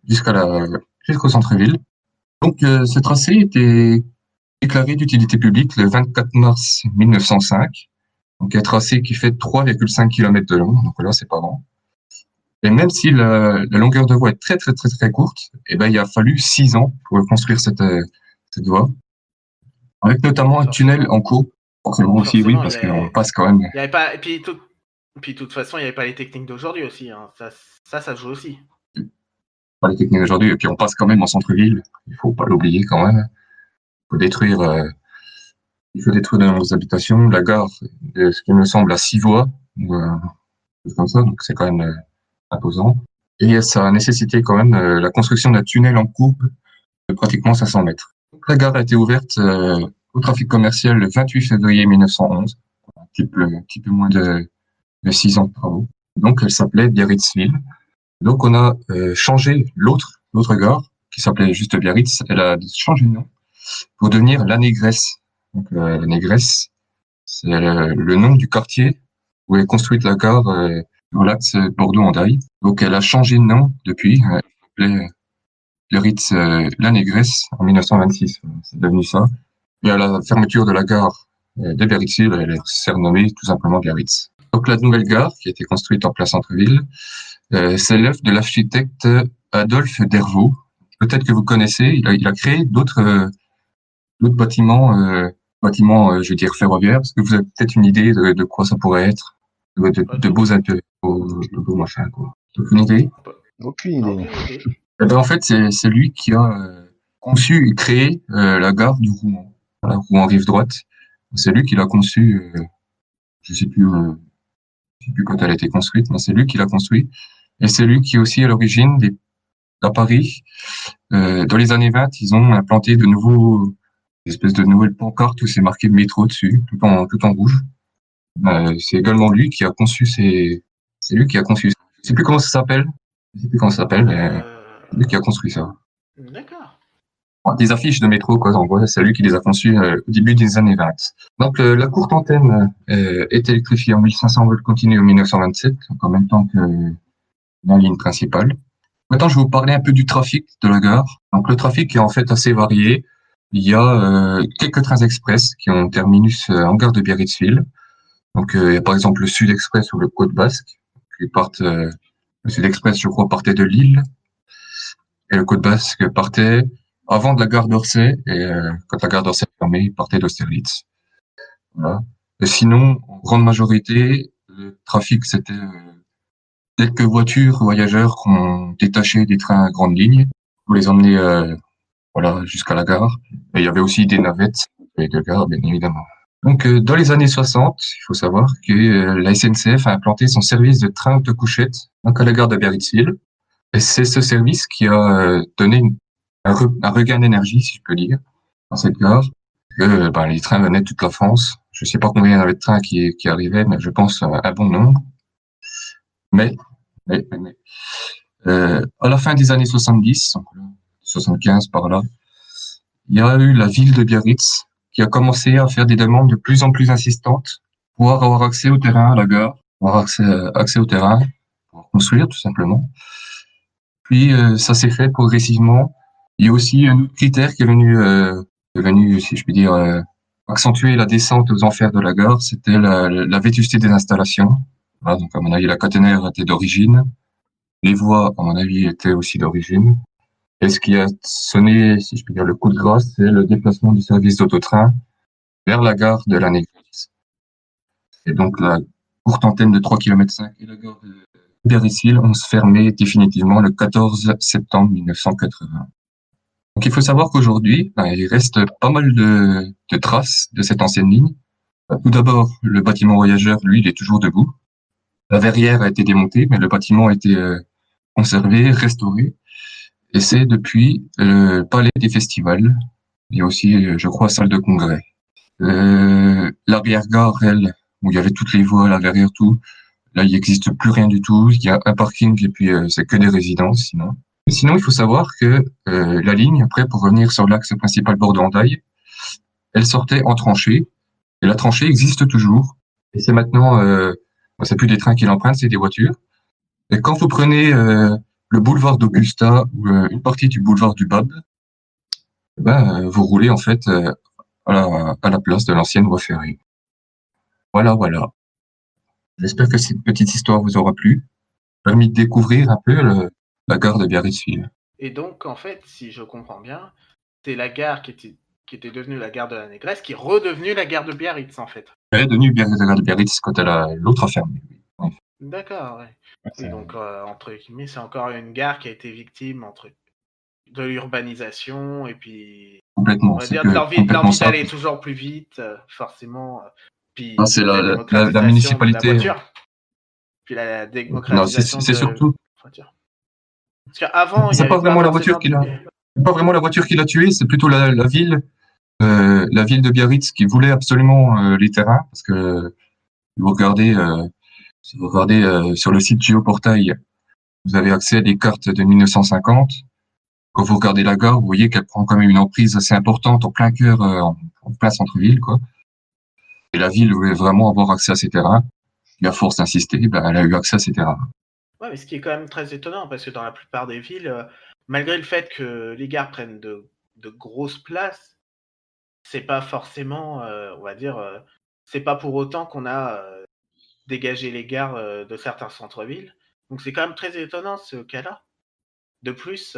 jusqu'au centre-ville. Donc ce tracé était déclaré d'utilité publique le 24 mars 1905. Donc un tracé qui fait 3,5 km de long, donc là c'est pas grand. Et même si la longueur de voie est très très très très courte, il a fallu 6 ans pour construire cette voie. Avec notamment un Forcément. tunnel en cours. Forcément aussi, oui, Forcément, parce il y a- qu'on passe quand même. Il y avait pas. Et puis, de toute façon, il n'y avait pas les techniques d'aujourd'hui aussi. Hein. Ça joue aussi. Pas les techniques d'aujourd'hui, et puis on passe quand même en centre-ville. Il faut pas l'oublier quand même. Faut détruire, il faut détruire de nombreuses habitations. La gare, ce qui me semble, à 6 voies, ou comme ça, donc c'est quand même imposant. Et ça a nécessité quand même la construction d'un tunnel en coupe de pratiquement 500 mètres. Donc, la gare a été ouverte au trafic commercial le 28 février 1911, un petit peu moins de 6 ans de travaux. Donc elle s'appelait Biarritzville. Donc on a changé l'autre gare, qui s'appelait juste Biarritz, elle a changé de nom pour devenir la Négresse. Donc la Négresse, c'est le nom du quartier où est construite la gare dans l'axe Bordeaux-Hendaye. Donc elle a changé de nom depuis. Elle s'appelait Biarritz la Négresse en 1926. C'est devenu ça. Et à la fermeture de la gare de Biarritzville, elle s'est renommée tout simplement Biarritz. Donc la nouvelle gare, qui a été construite en plein centre-ville, c'est l'œuvre de l'architecte Adolphe Dervaux. Peut-être que vous connaissez. Il a créé d'autres bâtiments, je veux dire ferroviaires. Est-ce que vous avez peut-être une idée de quoi ça pourrait être, de beaux machins, quoi. Aucune idée? Aucune Non, idée. aucune idée. Eh ben, en fait, c'est lui qui a conçu et créé la gare du Rouen. Voilà, Rouen rive droite. C'est lui qui l'a conçu. Je sais plus, je sais plus quand elle a été construite, mais c'est lui qui l'a construit. Et c'est lui qui est aussi à l'origine à Paris. Dans les années 20, ils ont implanté des espèces de nouvelles pancartes où c'est marqué métro dessus, tout en rouge. C'est également lui qui a conçu c'est lui qui a conçu. Je sais plus comment ça s'appelle. Je sais plus comment ça s'appelle, mais c'est lui qui a construit ça. D'accord. Des affiches de métro, quoi. En gros, c'est lui qui les a conçues au début des années 20. Donc, la courte antenne est électrifiée en 1500 volts continu en 1927, donc en même temps que la ligne principale. Maintenant, je vais vous parler un peu du trafic de la gare. Donc, le trafic est en fait assez varié. Il y a quelques trains express qui ont terminus en gare de Biarritzville. Donc, il y a par exemple le Sud Express ou le Côte Basque qui partent. Le Sud Express, je crois, partait de Lille et le Côte Basque partait avant de la gare d'Orsay. Et quand la gare d'Orsay est fermée, il partait d'Austerlitz. Voilà. Et sinon, en grande majorité, le trafic, c'était quelques voitures voyageurs qu'on détachait des trains à grande ligne pour les emmener voilà, jusqu'à la gare. Et il y avait aussi des navettes avec la gare, bien évidemment. Donc, dans les années 60, il faut savoir que la SNCF a implanté son service de train de couchette donc à la gare de Biarritzville. Et c'est ce service qui a donné un regain d'énergie, si je peux dire, dans cette gare. Que les trains venaient de toute la France. Je sais pas combien il y en avait de trains qui arrivaient, mais je pense un bon nombre. Mais, mais à la fin des années 70, 75 par là, il y a eu la ville de Biarritz qui a commencé à faire des demandes de plus en plus insistantes pour avoir accès au terrain à la gare, pour avoir accès au terrain, pour construire tout simplement. Puis ça s'est fait progressivement. Il y a aussi un autre critère qui est venu, si je puis dire, accentuer la descente aux enfers de la gare, c'était la vétusté des installations. Voilà, donc à mon avis, la caténaire était d'origine. Les voies, à mon avis, étaient aussi d'origine. Et ce qui a sonné, si je peux dire, le coup de grâce, c'est le déplacement du service d'autotrain vers la gare de la Négresse. Et donc, la courte antenne de 3,5 km et la gare de Biarritzville ont se fermé définitivement le 14 septembre 1980. Donc, il faut savoir qu'aujourd'hui, il reste pas mal de traces de cette ancienne ligne. Tout d'abord, le bâtiment voyageur, lui, il est toujours debout. La verrière a été démontée, mais le bâtiment a été conservé, restauré. Et c'est depuis le palais des festivals. Il y a aussi, je crois, salle de congrès. L'arrière-gare, elle, où il y avait toutes les voies, la verrière, tout. Là, il n'existe plus rien du tout. Il y a un parking et puis c'est que des résidences, sinon. Et sinon, il faut savoir que la ligne, après, pour revenir sur l'axe principal Bordeaux-Hendaye, elle sortait en tranchée. Et la tranchée existe toujours. Et c'est maintenant, c'est plus des trains qui l'empruntent, c'est des voitures. Et quand vous prenez le boulevard d'Augusta ou une partie du boulevard du Bab, vous roulez en fait à la place de l'ancienne voie ferrée. Voilà, voilà. J'espère que cette petite histoire vous aura plu, permis de découvrir un peu la gare de Biarritzville. Et donc, en fait, si je comprends bien, c'est la gare qui qui était devenue la gare de la Négresse, qui est redevenue la gare de Biarritz, en fait. Elle est devenue Biarritz quand l'autre a fermé. Oui. D'accord, ouais. C'est Oui, donc, entre guillemets, c'est encore une gare qui a été victime de l'urbanisation et puis, on Complètement. va C'est dire, de que l'envie complètement ça. d'aller toujours plus vite, forcément. Non, Puis c'est la la démocratisation de la municipalité. voiture. Puis la Non, démocratisation c'est de la surtout. voiture. Parce qu'avant, il n'y C'est avait pas pas vraiment la voiture forcément qui l'a. C'est pas vraiment la voiture qui l'a tué, c'est plutôt la ville. La ville de Biarritz qui voulait absolument les terrains parce que vous regardez, si vous regardez sur le site Géoportail, vous avez accès à des cartes de 1950. Quand vous regardez la gare, vous voyez qu'elle prend quand même une emprise assez importante en plein cœur, en plein centre-ville, quoi. Et la ville voulait vraiment avoir accès à ces terrains. Et à force d'insister, ben, elle a eu accès à ces terrains. Ouais, mais ce qui est quand même très étonnant, parce que dans la plupart des villes, malgré le fait que les gares prennent de grosses places, c'est pas forcément, on va dire, c'est pas pour autant qu'on a dégagé les gares de certains centres-villes. Donc c'est quand même très étonnant ce cas-là. De plus,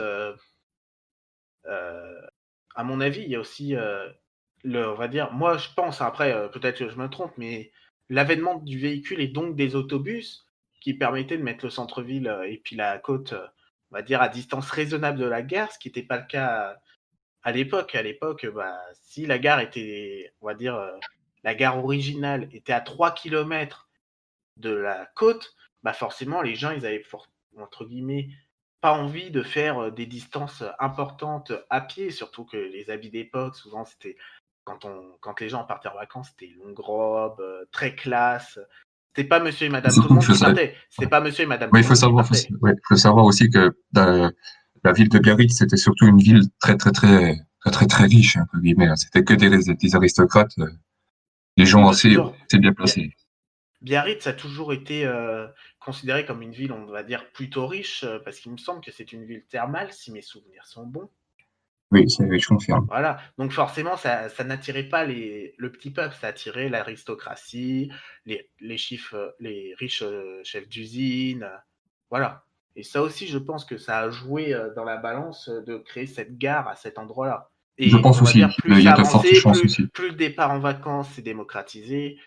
à mon avis, il y a aussi, on va dire, moi je pense, après peut-être que je me trompe, mais l'avènement du véhicule et donc des autobus qui permettaient de mettre le centre-ville et puis la côte, on va dire, à distance raisonnable de la gare, ce qui n'était pas le cas à l'époque. À l'époque, bah, si la gare était, on va dire, la gare originale était à 3 kilomètres de la côte, bah forcément, les gens, ils avaient, entre guillemets, pas envie de faire des distances importantes à pied, surtout que les habits d'époque, souvent, c'était quand les gens partaient en vacances, c'était longue robe, très classe. C'était pas monsieur et Et madame tout le surtout, monde qui partait. C'était pas monsieur et madame ouais, tout le monde qui partait. il faut savoir aussi que la ville de Biarritz, c'était surtout une ville très riche, entre guillemets. C'était que des aristocrates, des Oui, gens bah toujours. assez bien Bia- placés. Biarritz a toujours été considéré comme une ville, on va dire, plutôt riche, parce qu'il me semble que c'est une ville thermale, si mes souvenirs sont bons. Oui, je confirme. Voilà, donc forcément, ça n'attirait pas le petit peuple, ça attirait l'aristocratie, les riches chefs d'usine, voilà. Et ça aussi, je pense que ça a joué dans la balance de créer cette gare à cet endroit-là. Je Et pense on va dire, aussi. plus Il y c'est a de fortes avancé, chances aussi. plus le départ en vacances s'est démocratisé,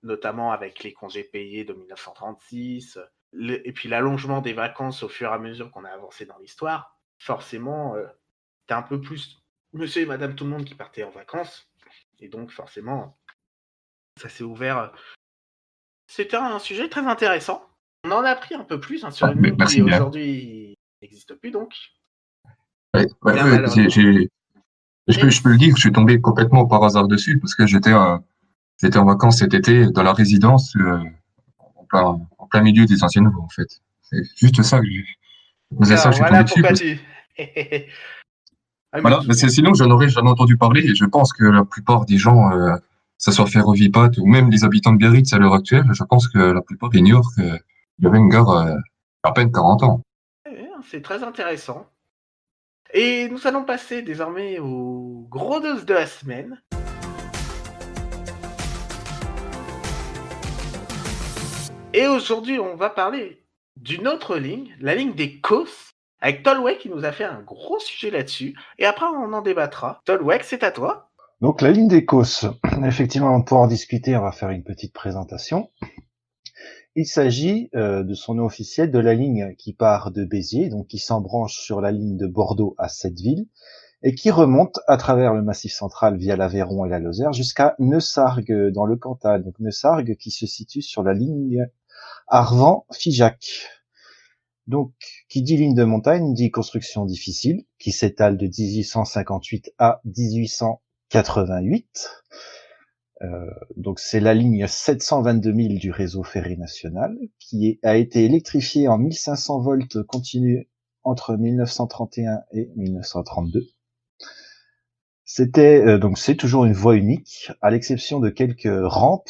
notamment avec les congés payés de 1936, et puis l'allongement des vacances au fur et à mesure qu'on a avancé dans l'histoire, forcément, t'as un peu plus monsieur et madame tout le monde qui partaient en vacances. Et donc, forcément, ça s'est ouvert. C'était un sujet très intéressant. On en a appris un peu plus sur Ah, une ligne qui merci bien. aujourd'hui n'existe plus, donc, bien Ouais, malheureusement. je peux le dire, je suis tombé complètement par hasard dessus parce que j'étais en vacances cet été dans la résidence, en plein milieu des anciennes voies, en fait. C'est juste ça que je faisais ça, D'accord, je suis voilà tombé dessus pourquoi parce tu. Ah, mais voilà, mais sinon, j'en ai entendu parler et je pense que la plupart des gens, que ce soit Ferrovipat ou même les habitants de Biarritz à l'heure actuelle, je pense que la plupart ignorent qu'il y avait une gare à peine 40 ans. c'est très intéressant. Et nous allons passer désormais aux gros dos de la semaine. Et aujourd'hui, on va parler d'une autre ligne, la ligne des COS, avec Tolweg qui nous a fait un gros sujet là-dessus. Et après, on en débattra. Tolweg, c'est à toi. Donc la ligne des COS, effectivement, avant de pouvoir en discuter, on va faire une petite présentation. Il s'agit de son nom officiel de la ligne qui part de Béziers, donc qui s'embranche sur la ligne de Bordeaux à Setteville, et qui remonte à travers le Massif central via l'Aveyron et la Lozère jusqu'à Neussargues dans le Cantal. Donc Neussargues qui se situe sur la ligne Arvan-Figeac. Donc, qui dit ligne de montagne dit construction difficile, qui s'étale de 1858 à 1888. Donc c'est la ligne 722 000 du réseau ferré national, qui a été électrifiée en 1500 volts continu entre 1931 et 1932. Donc c'est toujours une voie unique, à l'exception de quelques rampes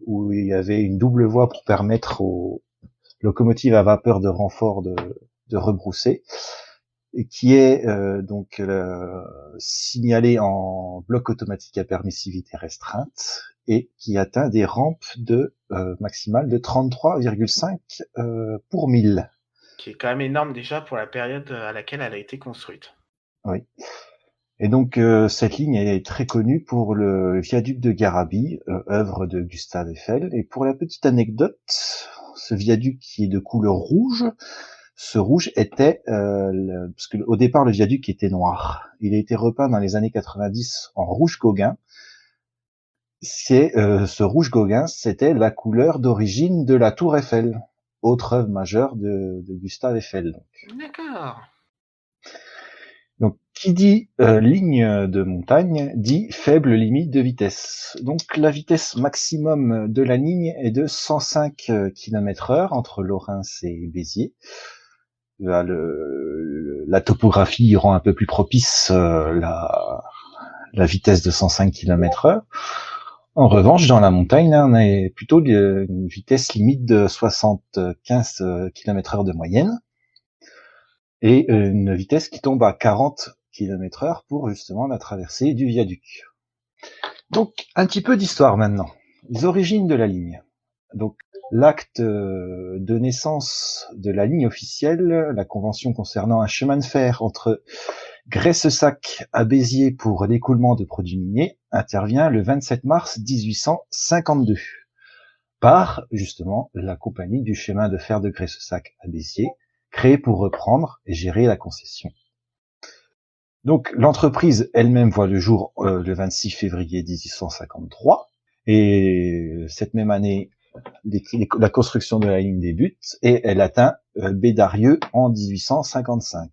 où il y avait une double voie pour permettre aux locomotives à vapeur de renfort de rebrousser, et qui est signalé en bloc automatique à permissivité restreinte et qui atteint des rampes de maximales de 33,5 pour 1000. Qui est quand même énorme déjà pour la période à laquelle elle a été construite. Oui. Et donc cette ligne est très connue pour le viaduc de Garabit, œuvre de Gustave Eiffel. Et pour la petite anecdote, ce viaduc qui est de couleur rouge, ce rouge était parce que au départ le viaduc était noir. Il a été repeint dans les années 90 en rouge Gauguin. Ce rouge Gauguin, c'était la couleur d'origine de la Tour Eiffel, autre œuvre majeure de Gustave Eiffel. D'accord. Donc, qui dit ligne de montagne dit faible limite de vitesse. Donc, la vitesse maximum de la ligne est de 105 km/h entre Lorrains et Béziers. Là, la topographie rend un peu plus propice la vitesse de 105 km/h. En revanche, dans la montagne, là, on a plutôt une vitesse limite de 75 km/h de moyenne. Et une vitesse qui tombe à 40 km/h pour justement la traversée du viaduc. Donc, un petit peu d'histoire maintenant. Les origines de la ligne. Donc, l'acte de naissance de la ligne officielle, la convention concernant un chemin de fer entre Graissessac à Béziers pour l'écoulement de produits miniers, intervient le 27 mars 1852 par, justement, la compagnie du chemin de fer de Graissessac à Béziers, créée pour reprendre et gérer la concession. Donc l'entreprise elle-même voit le jour le 26 février 1853 et cette même année la construction de la ligne débute et elle atteint Bédarieux en 1855.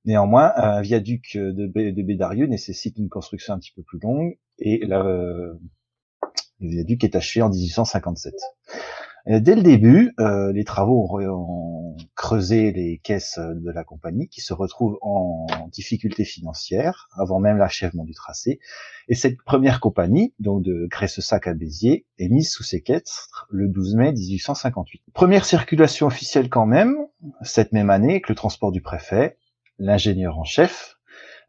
Néanmoins, un viaduc de Bédarieux nécessite une construction un petit peu plus longue et le viaduc est achevé en 1857. Dès le début, les travaux ont creusé les caisses de la compagnie qui se retrouve en difficulté financière avant même l'achèvement du tracé. Et cette première compagnie, donc de Graissessac à Béziers, est mise sous séquestre le 12 mai 1858. Première circulation officielle quand même, cette même année, avec le transport du préfet, l'ingénieur en chef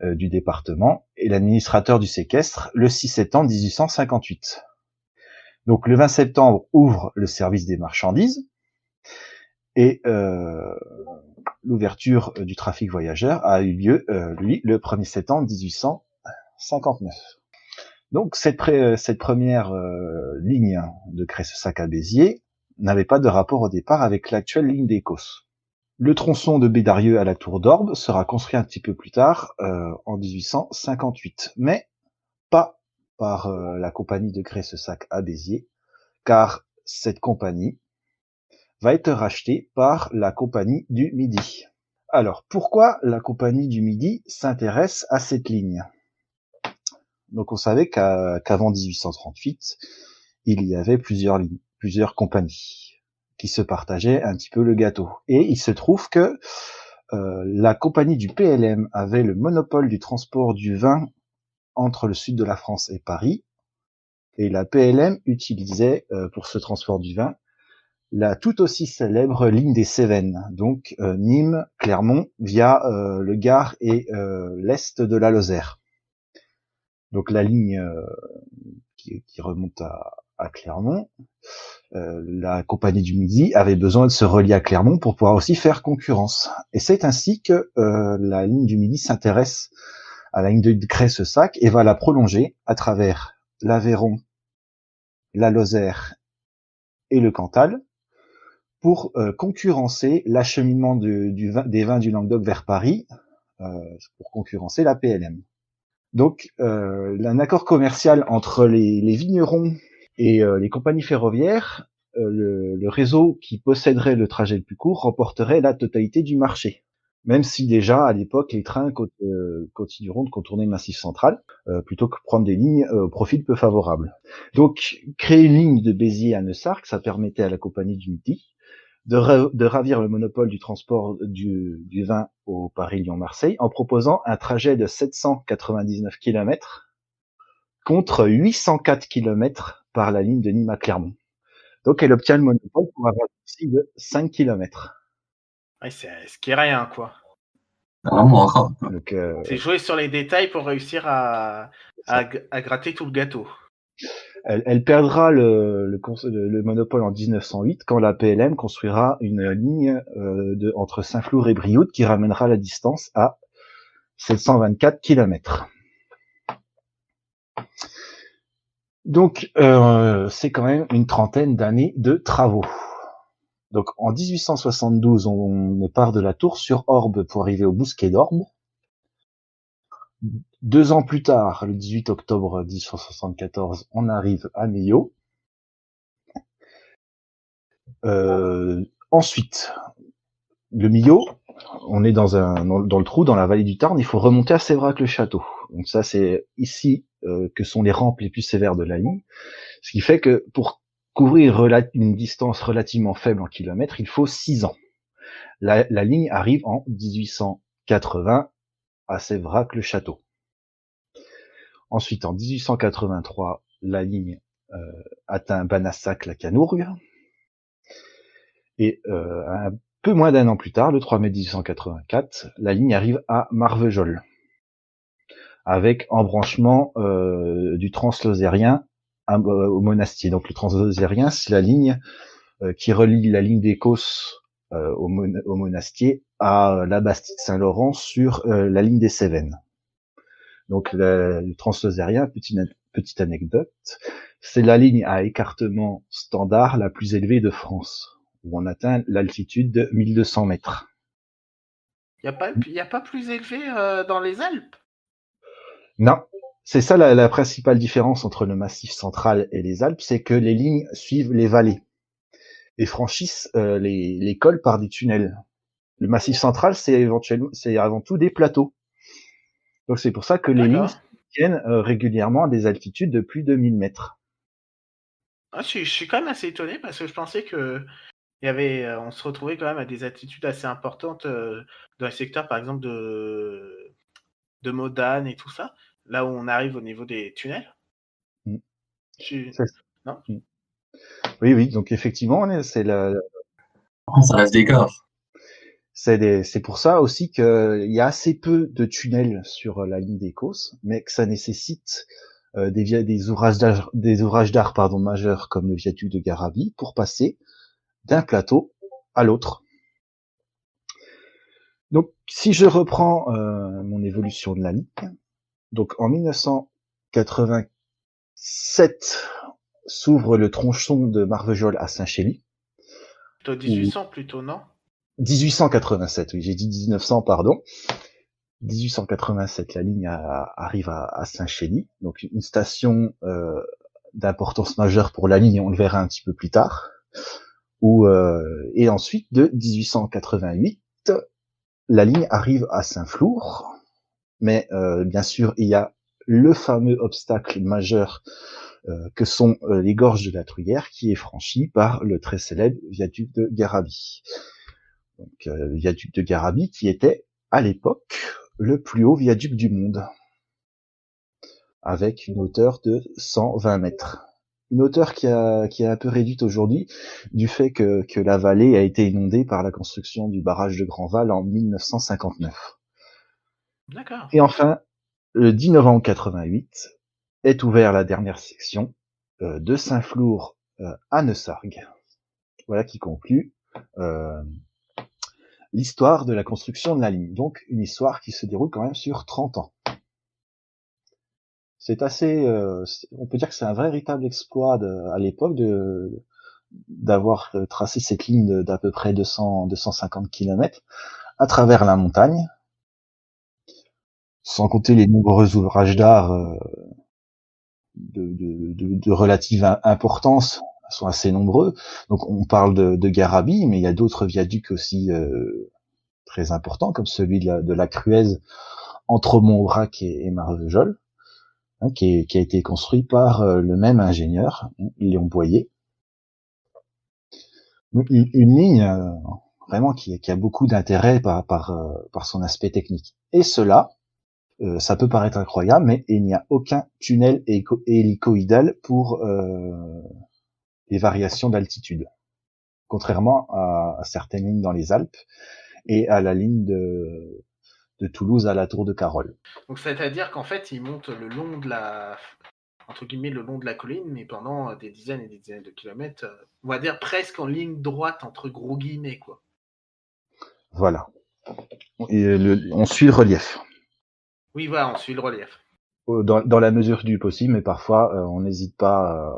du département et l'administrateur du séquestre le 6 septembre 1858. Donc le 20 septembre ouvre le service des marchandises et l'ouverture du trafic voyageurs a eu lieu, lui, le 1er septembre 1859. Donc cette première ligne de Graissessac à Béziers n'avait pas de rapport au départ avec l'actuelle ligne d'Écosse. Le tronçon de Bédarieux à la Tour d'Orbe sera construit un petit peu plus tard, en 1858, mais pas par la compagnie de Graissessac à Béziers, car cette compagnie va être rachetée par la compagnie du Midi. Alors, pourquoi la compagnie du Midi s'intéresse à cette ligne ? Donc, on savait qu'avant 1838, il y avait plusieurs compagnies qui se partageaient un petit peu le gâteau. Et il se trouve que la compagnie du PLM avait le monopole du transport du vin entre le sud de la France et Paris, et la PLM utilisait pour ce transport du vin la tout aussi célèbre ligne des Cévennes, donc Nîmes, Clermont, via le Gard et l'est de la Lozère. Donc la ligne qui remonte à Clermont, la compagnie du Midi avait besoin de se relier à Clermont pour pouvoir aussi faire concurrence. Et c'est ainsi que la ligne du Midi s'intéresse à la ligne de Graissessac et va la prolonger à travers l'Aveyron, la Lozère et le Cantal pour concurrencer l'acheminement des vins du Languedoc vers Paris, pour concurrencer la PLM. Donc un accord commercial entre les vignerons et les compagnies ferroviaires, le réseau qui posséderait le trajet le plus court remporterait la totalité du marché. Même si déjà, à l'époque, les trains continueront de contourner le Massif central, plutôt que prendre des lignes au profil peu favorable. Donc, créer une ligne de Béziers à Neussarques, ça permettait à la compagnie du Midi de ravir le monopole du transport du vin au Paris-Lyon-Marseille en proposant un trajet de 799 km contre 804 km par la ligne de Nîmes à Clermont. Donc, elle obtient le monopole pour avoir un de 5 km. Ouais, c'est ce qui est rien, quoi. Vraiment rare. Donc, c'est jouer sur les détails pour réussir à gratter tout le gâteau. Elle perdra le monopole en 1908 quand la PLM construira une ligne entre Saint-Flour et Brioude qui ramènera la distance à 724 km. Donc, c'est quand même une trentaine d'années de travaux. Donc, en 1872, on part de la tour sur Orbe pour arriver au Bousquet d'Orbe. 2 ans plus tard, le 18 octobre 1874, on arrive à Millau. Ensuite, le Millau, on est dans le trou, dans la vallée du Tarn, il faut remonter à Séverac-le-Château. Donc ça, c'est ici que sont les rampes les plus sévères de la ligne. Ce qui fait que pour couvrir une distance relativement faible en kilomètres, il faut 6 ans. La ligne arrive en 1880 à Séverac-le-Château. Ensuite, en 1883, la ligne atteint Banassac-la-Canourgue. Et un peu moins d'un an plus tard, le 3 mai 1884, la ligne arrive à Marvejols, avec embranchement du translozérien au Monastier. Donc le translozérien, c'est la ligne qui relie la ligne d'Écosse au Monastier à la Bastide-Saint-Laurent sur la ligne des Cévennes. Donc le translozérien, petite anecdote, c'est la ligne à écartement standard la plus élevée de France, où on atteint l'altitude de 1200 mètres. Il n'y a pas plus élevé dans les Alpes? Non, c'est ça la principale différence entre le Massif central et les Alpes, c'est que les lignes suivent les vallées et franchissent les cols par des tunnels. Le Massif central, c'est avant tout des plateaux. Donc c'est pour ça que les lignes D'accord. tiennent régulièrement à des altitudes de plus de 1000 mètres. Ah, je suis quand même assez étonné parce que je pensais que on se retrouvait quand même à des altitudes assez importantes dans les secteurs, par exemple, de Modane et tout ça, là où on arrive au niveau des tunnels. Mm. Tu... C'est ça. Non? Mm. Oui, donc effectivement, Après, ça reste des gares. c'est pour ça aussi qu'il y a assez peu de tunnels sur la ligne d'Écosse, mais que ça nécessite des ouvrages d'art majeurs comme le viaduc de Garabie pour passer d'un plateau à l'autre. Donc, si je reprends mon évolution de la ligne, donc en 1987 s'ouvre le tronçon de Marvejols à Saint-Chély. Plutôt 1800 plutôt, non? 1887, oui, j'ai dit 1900, pardon. 1887, la ligne arrive à Saint-Chély, donc une station d'importance majeure pour la ligne, on le verra un petit peu plus tard. Et ensuite, de 1888, la ligne arrive à Saint-Flour, mais bien sûr, il y a le fameux obstacle majeur que sont les gorges de la Truyère, qui est franchi par le très célèbre viaduc de Garabie. Donc, viaduc de Garabie qui était, à l'époque, le plus haut viaduc du monde, avec une hauteur de 120 mètres. Une hauteur qui est un peu réduite aujourd'hui, du fait que la vallée a été inondée par la construction du barrage de Grandval en 1959. D'accord. Et enfin, le 10 novembre 88, est ouvert la dernière section de Saint-Flour à Neussargues. Voilà qui conclut l'histoire de la construction de la ligne. Donc une histoire qui se déroule quand même sur 30 ans. C'est assez, on peut dire que c'est un véritable exploit à l'époque d'avoir tracé cette ligne d'à peu près 250 km à travers la montagne, sans compter les nombreux ouvrages d'art de relative importance, sont assez nombreux. Donc on parle de Garabie, mais il y a d'autres viaducs aussi très importants, comme celui de la Crueze entre Montbrac et Marvejols, hein, qui a été construit par le même ingénieur, Léon Boyer. Une ligne vraiment qui a beaucoup d'intérêt par son aspect technique. Et cela, ça peut paraître incroyable, mais il n'y a aucun tunnel hélicoïdal pour les variations d'altitude, contrairement à certaines lignes dans les Alpes et à la ligne de Toulouse à la Tour de Carol. Donc c'est-à-dire qu'en fait, ils montent le long de entre guillemets, le long de la colline, mais pendant des dizaines et des dizaines de kilomètres, on va dire presque en ligne droite, entre gros guillemets, quoi. Voilà. Et on suit le relief. Oui, voilà, on suit le relief. dans la mesure du possible, mais parfois on n'hésite pas.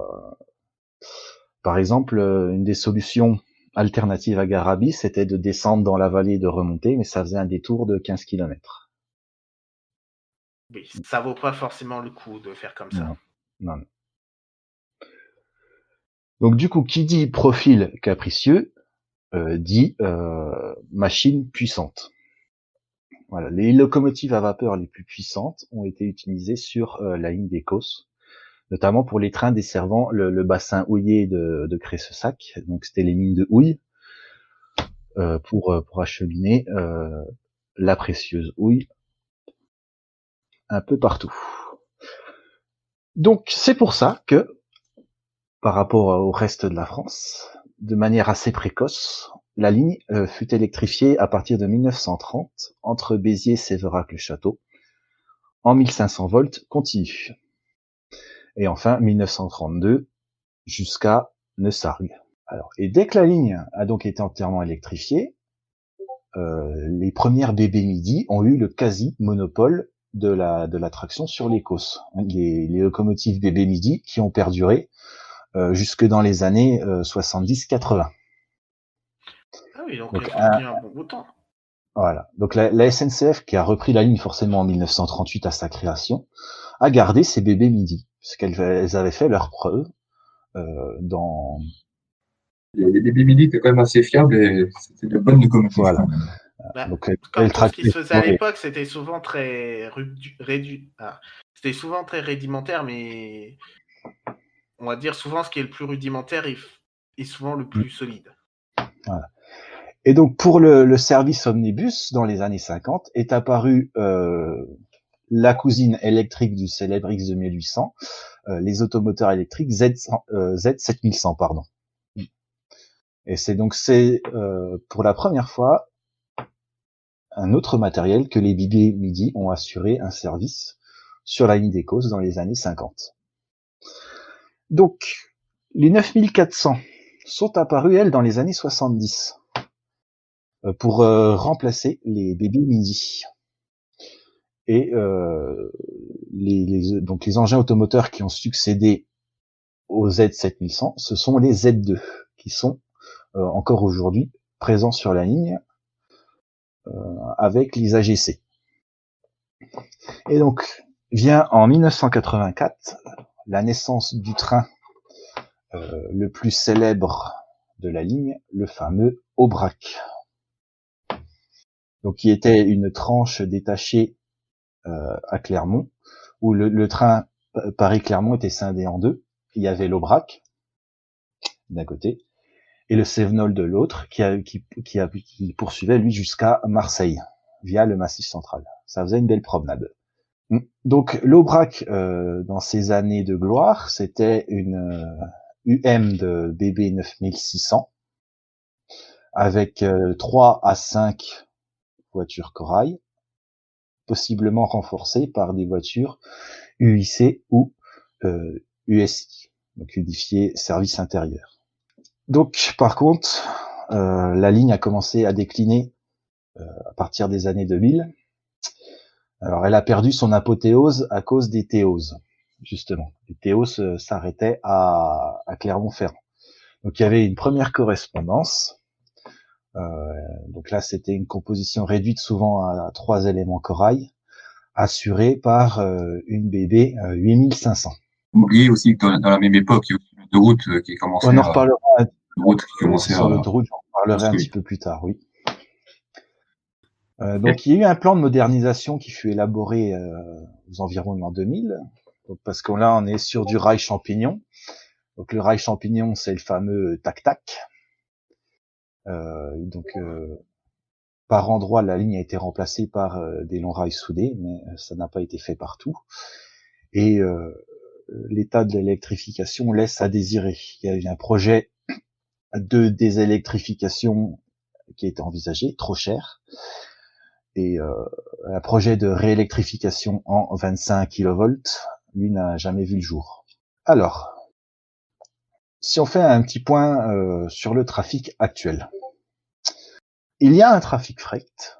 Par exemple, une des solutions alternatives à Garabis, c'était de descendre dans la vallée et de remonter, mais ça faisait un détour de 15 kilomètres. Oui, ça vaut pas forcément le coup de faire comme ça. Non, non. Donc du coup, qui dit profil capricieux dit machine puissante. Voilà, les locomotives à vapeur les plus puissantes ont été utilisées sur la ligne d'Écosse, notamment pour les trains desservant le bassin houiller de Cressessac. Donc c'était les mines de houille pour acheminer la précieuse houille un peu partout. Donc c'est pour ça que, par rapport au reste de la France, de manière assez précoce, la ligne fut électrifiée à partir de 1930 entre Béziers et Sévérac-le-Château en 1500 volts continu. Et enfin 1932 jusqu'à Neussargues. Alors, et dès que la ligne a donc été entièrement électrifiée, les premières bébés midi ont eu le quasi-monopole de la traction sur les COS. Les locomotives bébés midi qui ont perduré jusque dans les années 70-80. Ah oui, donc elles ont tenu un bon bout de temps. Voilà. Donc la SNCF, qui a repris la ligne forcément en 1938 à sa création, a gardé ces bébés midi, parce qu'elles avaient fait leur preuve dans... Les bébés midi étaient quand même assez fiables et c'était de bonnes locomotives. Voilà. Bah, Donc, comme tout ce qui se faisait à l'époque, c'était souvent très c'était souvent très rudimentaire, mais on va dire souvent ce qui est le plus rudimentaire est souvent le plus solide. Voilà. Et donc pour le service omnibus dans les années 50 est apparue la cousine électrique du célèbre X2800, les automoteurs électriques Z7100 pardon. Et c'est pour la première fois un autre matériel que les bébés midi ont assuré un service sur la ligne d'Écosse dans les années 50. Donc les 9400 sont apparus elles dans les années 70 pour remplacer les bébés midi. Et donc les engins automoteurs qui ont succédé aux Z7100, ce sont les Z2 qui sont encore aujourd'hui présents sur la ligne avec les AGC. Et donc vient en 1984 la naissance du train le plus célèbre de la ligne, le fameux Aubrac. Donc qui était une tranche détachée à Clermont, où le train Paris-Clermont était scindé en deux. Il y avait l'Aubrac d'un côté et le Cévenol de l'autre, qui poursuivait lui jusqu'à Marseille via le Massif central. Ça faisait une belle promenade. Donc l'Aubrac, dans ses années de gloire, c'était une UM de BB 9600 avec 3 à 5 voitures corail, possiblement renforcées par des voitures UIC ou USI, donc unifié service intérieur. Donc par contre, la ligne a commencé à décliner à partir des années 2000. Alors elle a perdu son apothéose à cause des Théoses, justement. Les Théoses s'arrêtaient à Clermont-Ferrand. Donc il y avait une première correspondance. Donc là c'était une composition réduite souvent à 3 éléments corail, assurée par une BB 8500. Oubliez aussi que dans la même époque, il y a aussi l'autoroute qui commençait On en reparlera sur l'autoroute, j'en reparlerai un petit peu plus tard, oui. Donc il y a eu un plan de modernisation qui fut élaboré aux environs de l'an 2000, donc, parce que là on est sur du rail champignon. Donc le rail champignon c'est le fameux tac-tac. Par endroits la ligne a été remplacée par des longs rails soudés, mais ça n'a pas été fait partout. Et l'état de l'électrification laisse à désirer. Il y a eu un projet de désélectrification qui a été envisagé, trop cher. Et un projet de réélectrification en 25 kV, lui n'a jamais vu le jour. Alors, si on fait un petit point sur le trafic actuel. Il y a un trafic freight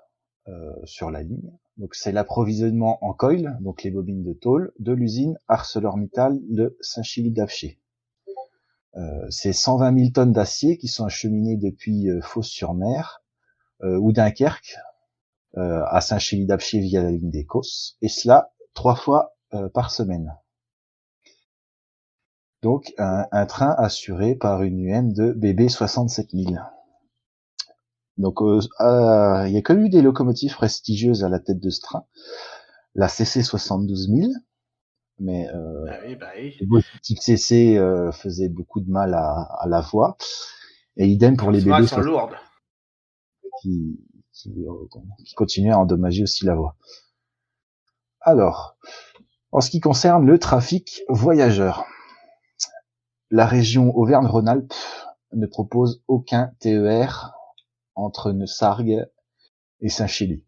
sur la ligne, Donc c'est l'approvisionnement en coil, donc les bobines de tôle, de l'usine ArcelorMittal de Saint-Chili-d'Apcher. C'est 120 000 tonnes d'acier qui sont acheminées depuis Fos-sur-Mer ou Dunkerque à Saint-Chili-d'Apcher via la ligne des Causses, et cela 3 fois par semaine. Donc un train assuré par une UM de BB 67 000. Donc il y a que eu des locomotives prestigieuses à la tête de ce train, la CC 72 000, mais Bah oui. les beaux types CC faisaient beaucoup de mal à la voie, et idem pour les Forcément, BB elles sont lourdes. qui continuaient à endommager aussi la voie. Alors, en ce qui concerne le trafic voyageurs, la région Auvergne-Rhône-Alpes ne propose aucun TER entre Neussargues et Saint-Chély.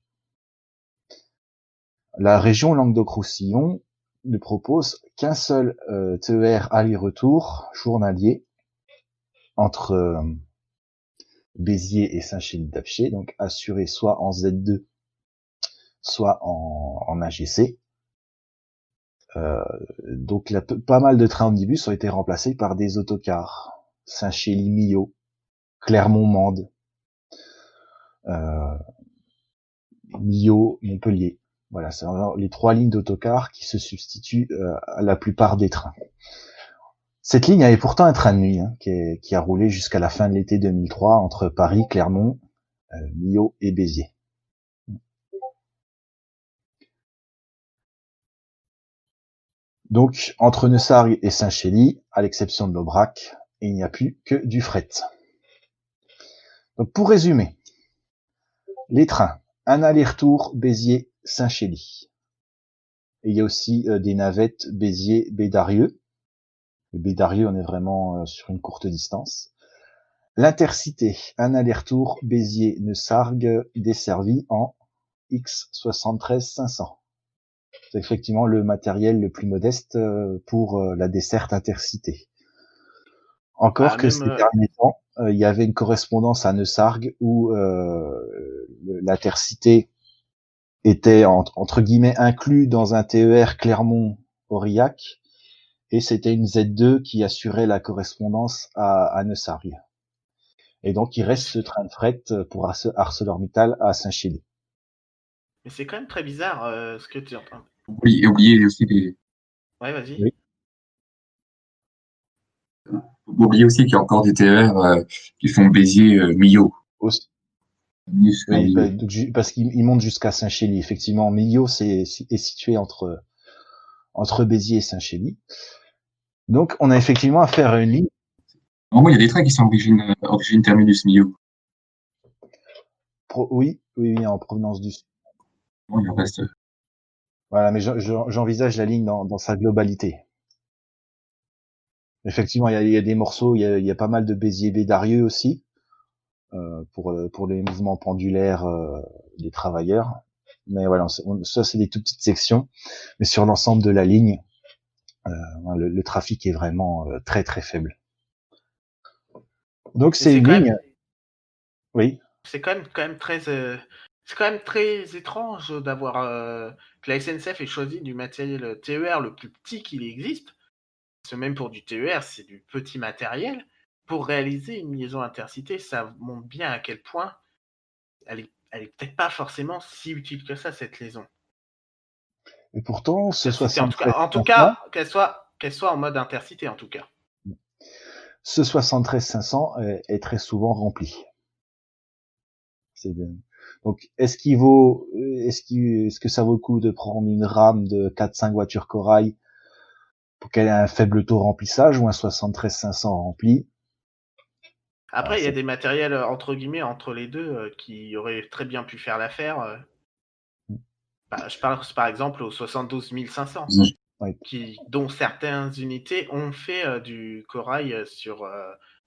La région Languedoc-Roussillon ne propose qu'un seul TER aller-retour journalier entre Béziers et Saint-Chély-d'Apcher, donc assuré soit en Z2, soit en AGC. Donc pas mal de trains omnibus ont été remplacés par des autocars. Saint-Chély-Millau, Clermont-Mende, Millau-Montpellier. Voilà, c'est les 3 lignes d'autocars qui se substituent à la plupart des trains. Cette ligne avait pourtant un train de nuit qui a roulé jusqu'à la fin de l'été 2003 entre Paris, Clermont, Millau et Béziers. Donc, entre Neussargues et Saint-Chély, à l'exception de l'Aubrac, il n'y a plus que du fret. Donc, pour résumer, les trains, un aller-retour Béziers-Saint-Chély. Et il y a aussi des navettes Béziers-Bédarieux. Le Bédarieux, on est vraiment sur une courte distance. L'intercité, un aller-retour Béziers-Neussargues desservi en X73-500. C'est effectivement le matériel le plus modeste pour la desserte intercité. Encore que ces derniers temps, il y avait une correspondance à Neussargues où l'intercité était entre guillemets inclus dans un TER Clermont-Aurillac, et c'était une Z2 qui assurait la correspondance à Neussargues. Et donc il reste ce train de fret pour ArcelorMittal à Saint-Chély. Mais c'est quand même très bizarre ce que tu entends. Oui, et oublier aussi les. Ouais, vas-y. Oui. Faut oublier aussi qu'il y a encore des TER qui font Béziers-Millau. Aussi. Oui, parce qu'il monte jusqu'à Saint-Chély. Effectivement, Millau est situé entre Béziers et Saint-Chély. Donc, on a effectivement affaire à une ligne. En gros, il y a des trains qui sont origine terminus Millau. Oui, en provenance du sud. Bon, il en reste. Voilà, mais j'envisage la ligne dans sa globalité. Effectivement, il y a des morceaux, il y a pas mal de Béziers-Bédarieux aussi, pour les mouvements pendulaires des travailleurs. Mais voilà, ça c'est des toutes petites sections. Mais sur l'ensemble de la ligne, le trafic est vraiment très très faible. Donc c'est une ligne. Oui. C'est quand même très. C'est quand même très étrange d'avoir que la SNCF ait choisi du matériel TER le plus petit qu'il existe. Parce que même pour du TER, c'est du petit matériel. Pour réaliser une liaison intercité, ça montre bien à quel point elle est peut-être pas forcément si utile que ça, cette liaison. Et pourtant, ce 73 en tout cas, qu'elle soit en mode intercité, en tout cas. Ce 73-500 est très souvent rempli. Donc, est-ce que ça vaut le coup de prendre une rame de 4-5 voitures corail pour qu'elle ait un faible taux de remplissage, ou un 73-500 rempli? Après, il y a des matériels, entre guillemets, entre les deux, qui auraient très bien pu faire l'affaire. Je pense par exemple au 72 500, dont certaines unités ont fait du corail sur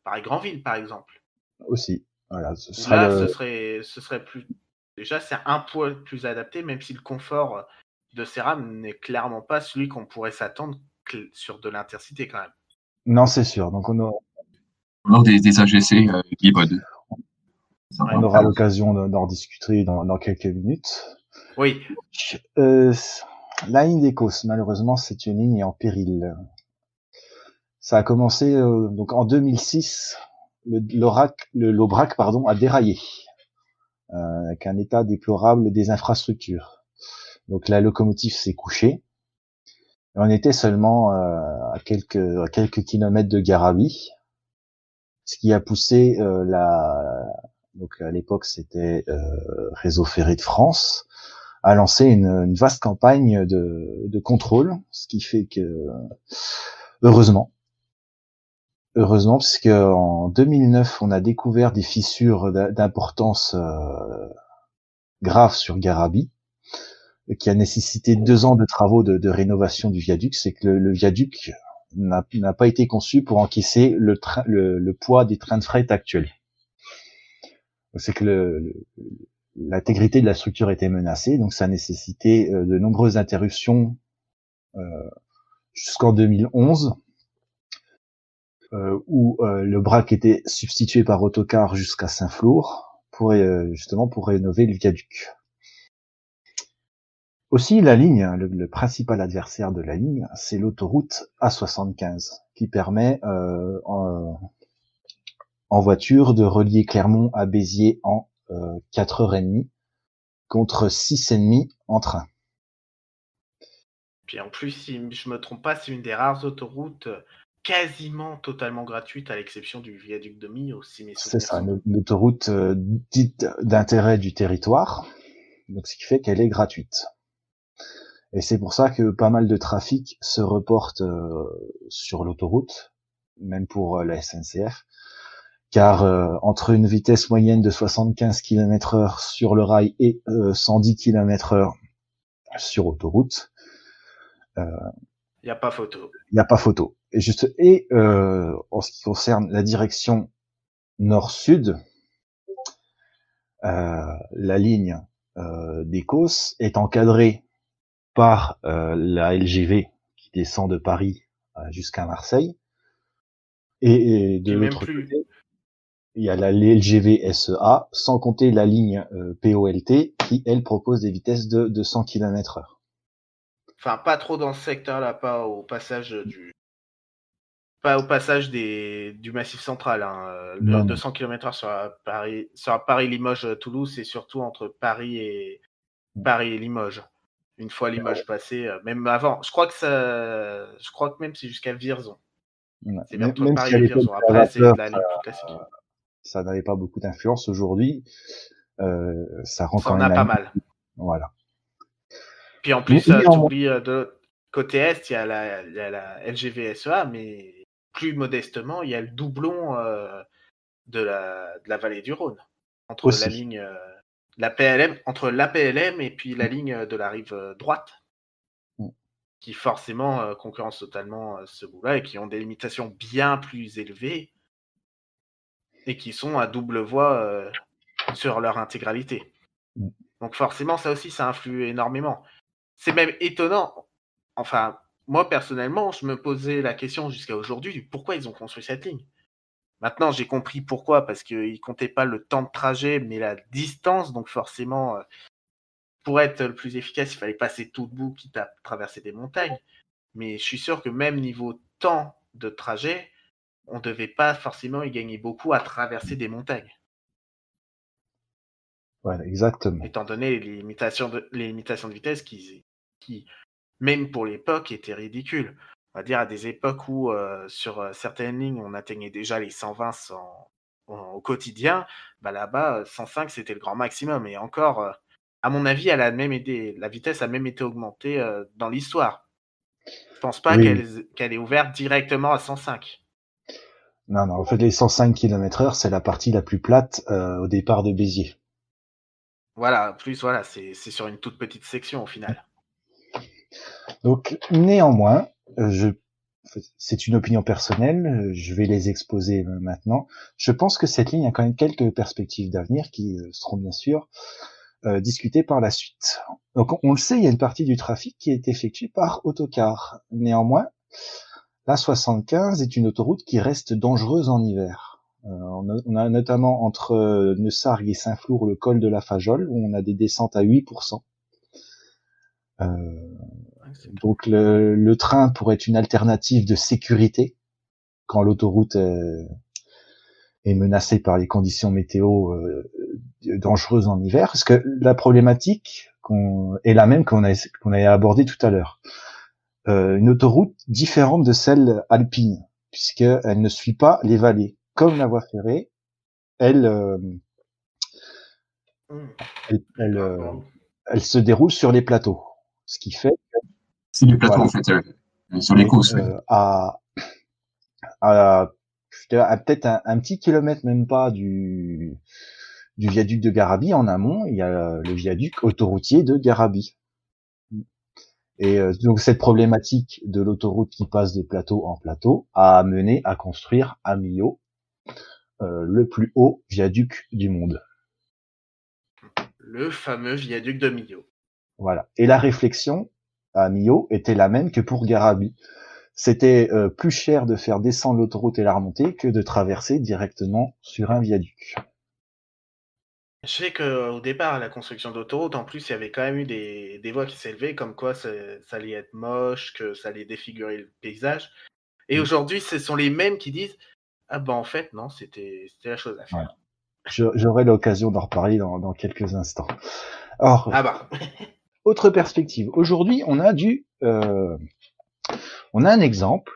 Paris-Grandville, par exemple. Aussi. Voilà, ce serait plus. Déjà, c'est un poil plus adapté, même si le confort de ces rames n'est clairement pas celui qu'on pourrait s'attendre sur de l'intercité quand même. Non, c'est sûr. Donc on aura des AGC hybrides. On aura l'occasion d'en discuter dans quelques minutes. Oui, Euh, la ligne d'Écosse, malheureusement, c'est une ligne en péril. Ça a commencé donc en 2006. L'Aubrac, pardon, a déraillé avec un état déplorable des infrastructures. Donc la locomotive s'est couchée. On était seulement à quelques kilomètres de Garabi, ce qui a poussé donc à l'époque c'était Réseau Ferré de France, à lancer une vaste campagne de contrôle, ce qui fait que heureusement, parce qu'en 2009 on a découvert des fissures d'importance grave sur Garabi, qui a nécessité 2 ans de travaux de rénovation du viaduc. C'est que le viaduc n'a pas été conçu pour encaisser le poids des trains de fret actuels. C'est que l'intégrité de la structure était menacée, donc ça a nécessité de nombreuses interruptions jusqu'en 2011, où le BRAC était substitué par autocar jusqu'à Saint-Flour justement pour rénover le viaduc. Aussi, la ligne, le principal adversaire de la ligne, c'est l'autoroute A75, qui permet en voiture de relier Clermont à Béziers en 4h30 contre 6h30 en train. puis en plus, si je me trompe pas, c'est une des rares autoroutes quasiment totalement gratuites, à l'exception du viaduc de Millau, si mes C'est souvenirs ça, sont. une autoroute dite d'intérêt du territoire, donc ce qui fait qu'elle est gratuite. Et c'est pour ça que pas mal de trafic se reporte sur l'autoroute, même pour la SNCF, car entre une vitesse moyenne de 75 km/h sur le rail et 110 km/h sur autoroute, Il n'y a pas photo. il n'y a pas photo. En ce qui concerne la direction nord-sud, la ligne d'Écosse est encadrée par la LGV qui descend de Paris jusqu'à Marseille. Et de Puis même l'autre plus. côté, il y a la LGV SEA, sans compter la ligne POLT qui, elle, propose des vitesses de 200 km/h. Enfin, pas trop dans ce secteur-là, pas au passage du Massif Central. Hein. Le Non, non. 200 km/h sur Paris-Limoges-Toulouse, c'est surtout entre Paris et Limoges. Une fois Limoges passé, même avant, je crois que même c'est jusqu'à Vierzon. C'est entre Même si Paris à et l'époque Vierzon. de la Après, c'est vapeur, de la ligne plus classique. ça n'avait pas beaucoup d'influence. Aujourd'hui, ça rend Ça quand en même a la pas nuit. mal. Voilà. Puis en plus, Néanmoins, t'oublies de côté Est, il y a la LGV SEA, mais plus modestement, il y a le doublon de la vallée du Rhône. Entre la aussi. ligne la PLM, entre la PLM et puis la ligne de la rive droite, qui forcément concurrence totalement ce bout-là et qui ont des limitations bien plus élevées et qui sont à double voie sur leur intégralité. Donc forcément, ça aussi, ça influe énormément. C'est même étonnant. Enfin, moi personnellement, je me posais la question jusqu'à aujourd'hui du pourquoi ils ont construit cette ligne. Maintenant, j'ai compris pourquoi, parce qu'ils comptaient pas le temps de trajet, mais la distance. Donc forcément, pour être le plus efficace, il fallait passer tout debout, quitte à traverser des montagnes. Mais je suis sûr que même niveau temps de trajet, on ne devait pas forcément y gagner beaucoup à traverser des montagnes, Voilà, exactement. étant donné les limitations de vitesse qui, même pour l'époque, étaient ridicules. On va dire à des époques où, sur certaines lignes, on atteignait déjà les 120 au quotidien, bah là-bas, 105, c'était le grand maximum. Et encore, à mon avis, la vitesse a même été augmentée dans l'histoire. Je pense pas Oui. qu'elle est ouverte directement à 105. Non, non. En fait, les 105 km/h, c'est la partie la plus plate au départ de Béziers. Voilà, en plus, voilà, c'est sur une toute petite section au final. Donc, néanmoins, c'est une opinion personnelle, je vais les exposer maintenant. Je pense que cette ligne a quand même quelques perspectives d'avenir qui seront bien sûr discutées par la suite. Donc, on le sait, il y a une partie du trafic qui est effectuée par autocar. Néanmoins, la 75 est une autoroute qui reste dangereuse en hiver. On a notamment entre Neussargues et Saint-Flour le col de la Fajole, où on a des descentes à 8%. Donc le train pourrait être une alternative de sécurité quand l'autoroute est menacée par les conditions météo dangereuses en hiver. Parce que la problématique est la même qu'on a abordée tout à l'heure. Une autoroute différente de celle alpine, puisqu'elle ne suit pas les vallées. Comme la voie ferrée, elle se déroule sur les plateaux. Ce qui fait que, C'est les plateaux, voilà, en fait, sur les côtes. à peut-être un petit kilomètre, même pas, du viaduc de Garabi, en amont, il y a le viaduc autoroutier de Garabi. Et donc cette problématique de l'autoroute qui passe de plateau en plateau a amené à construire à Millau le plus haut viaduc du monde. Le fameux viaduc de Millau. Voilà. Et la réflexion à Millau était la même que pour Garabi. C'était plus cher de faire descendre l'autoroute et la remonter que de traverser directement sur un viaduc. Je sais qu'au départ, à la construction d'autoroute, en plus, il y avait quand même eu des voix qui s'élevaient comme quoi ça allait être moche, que ça allait défigurer le paysage. Et aujourd'hui, ce sont les mêmes qui disent « Ah ben en fait, non, c'était la chose à faire. » J'aurai l'occasion d'en reparler dans quelques instants. Alors, Ah bah. autre perspective. Aujourd'hui, on a un exemple.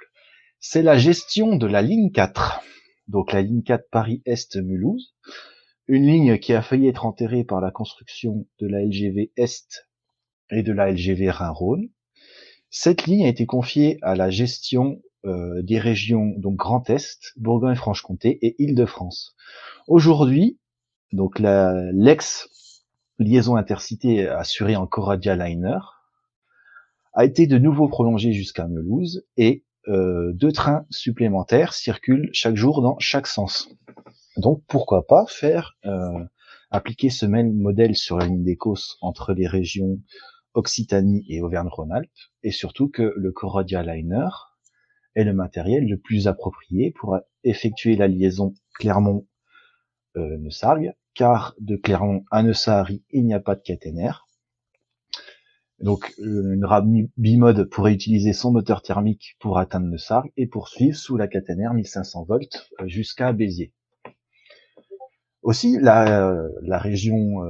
C'est la gestion de la ligne 4. Donc la ligne 4 Paris-Est-Mulhouse. Une ligne qui a failli être enterrée par la construction de la LGV Est et de la LGV Rhin-Rhône. Cette ligne a été confiée à la gestion des régions donc Grand Est, Bourgogne-Franche-Comté et Île-de-France. Aujourd'hui, donc l'ex-liaison intercité assurée en Coradia Liner a été de nouveau prolongée jusqu'à Mulhouse et 2 trains supplémentaires circulent chaque jour dans chaque sens. Donc pourquoi pas appliquer ce même modèle sur la ligne des Causses entre les régions Occitanie et Auvergne-Rhône-Alpes, et surtout que le Coradia Liner est le matériel le plus approprié pour effectuer la liaison Clermont-Neussargues, car de Clermont à Neussari, il n'y a pas de caténaire. Donc une rame bimode pourrait utiliser son moteur thermique pour atteindre Neussargues et poursuivre sous la caténaire 1500 volts jusqu'à Béziers. Aussi, la région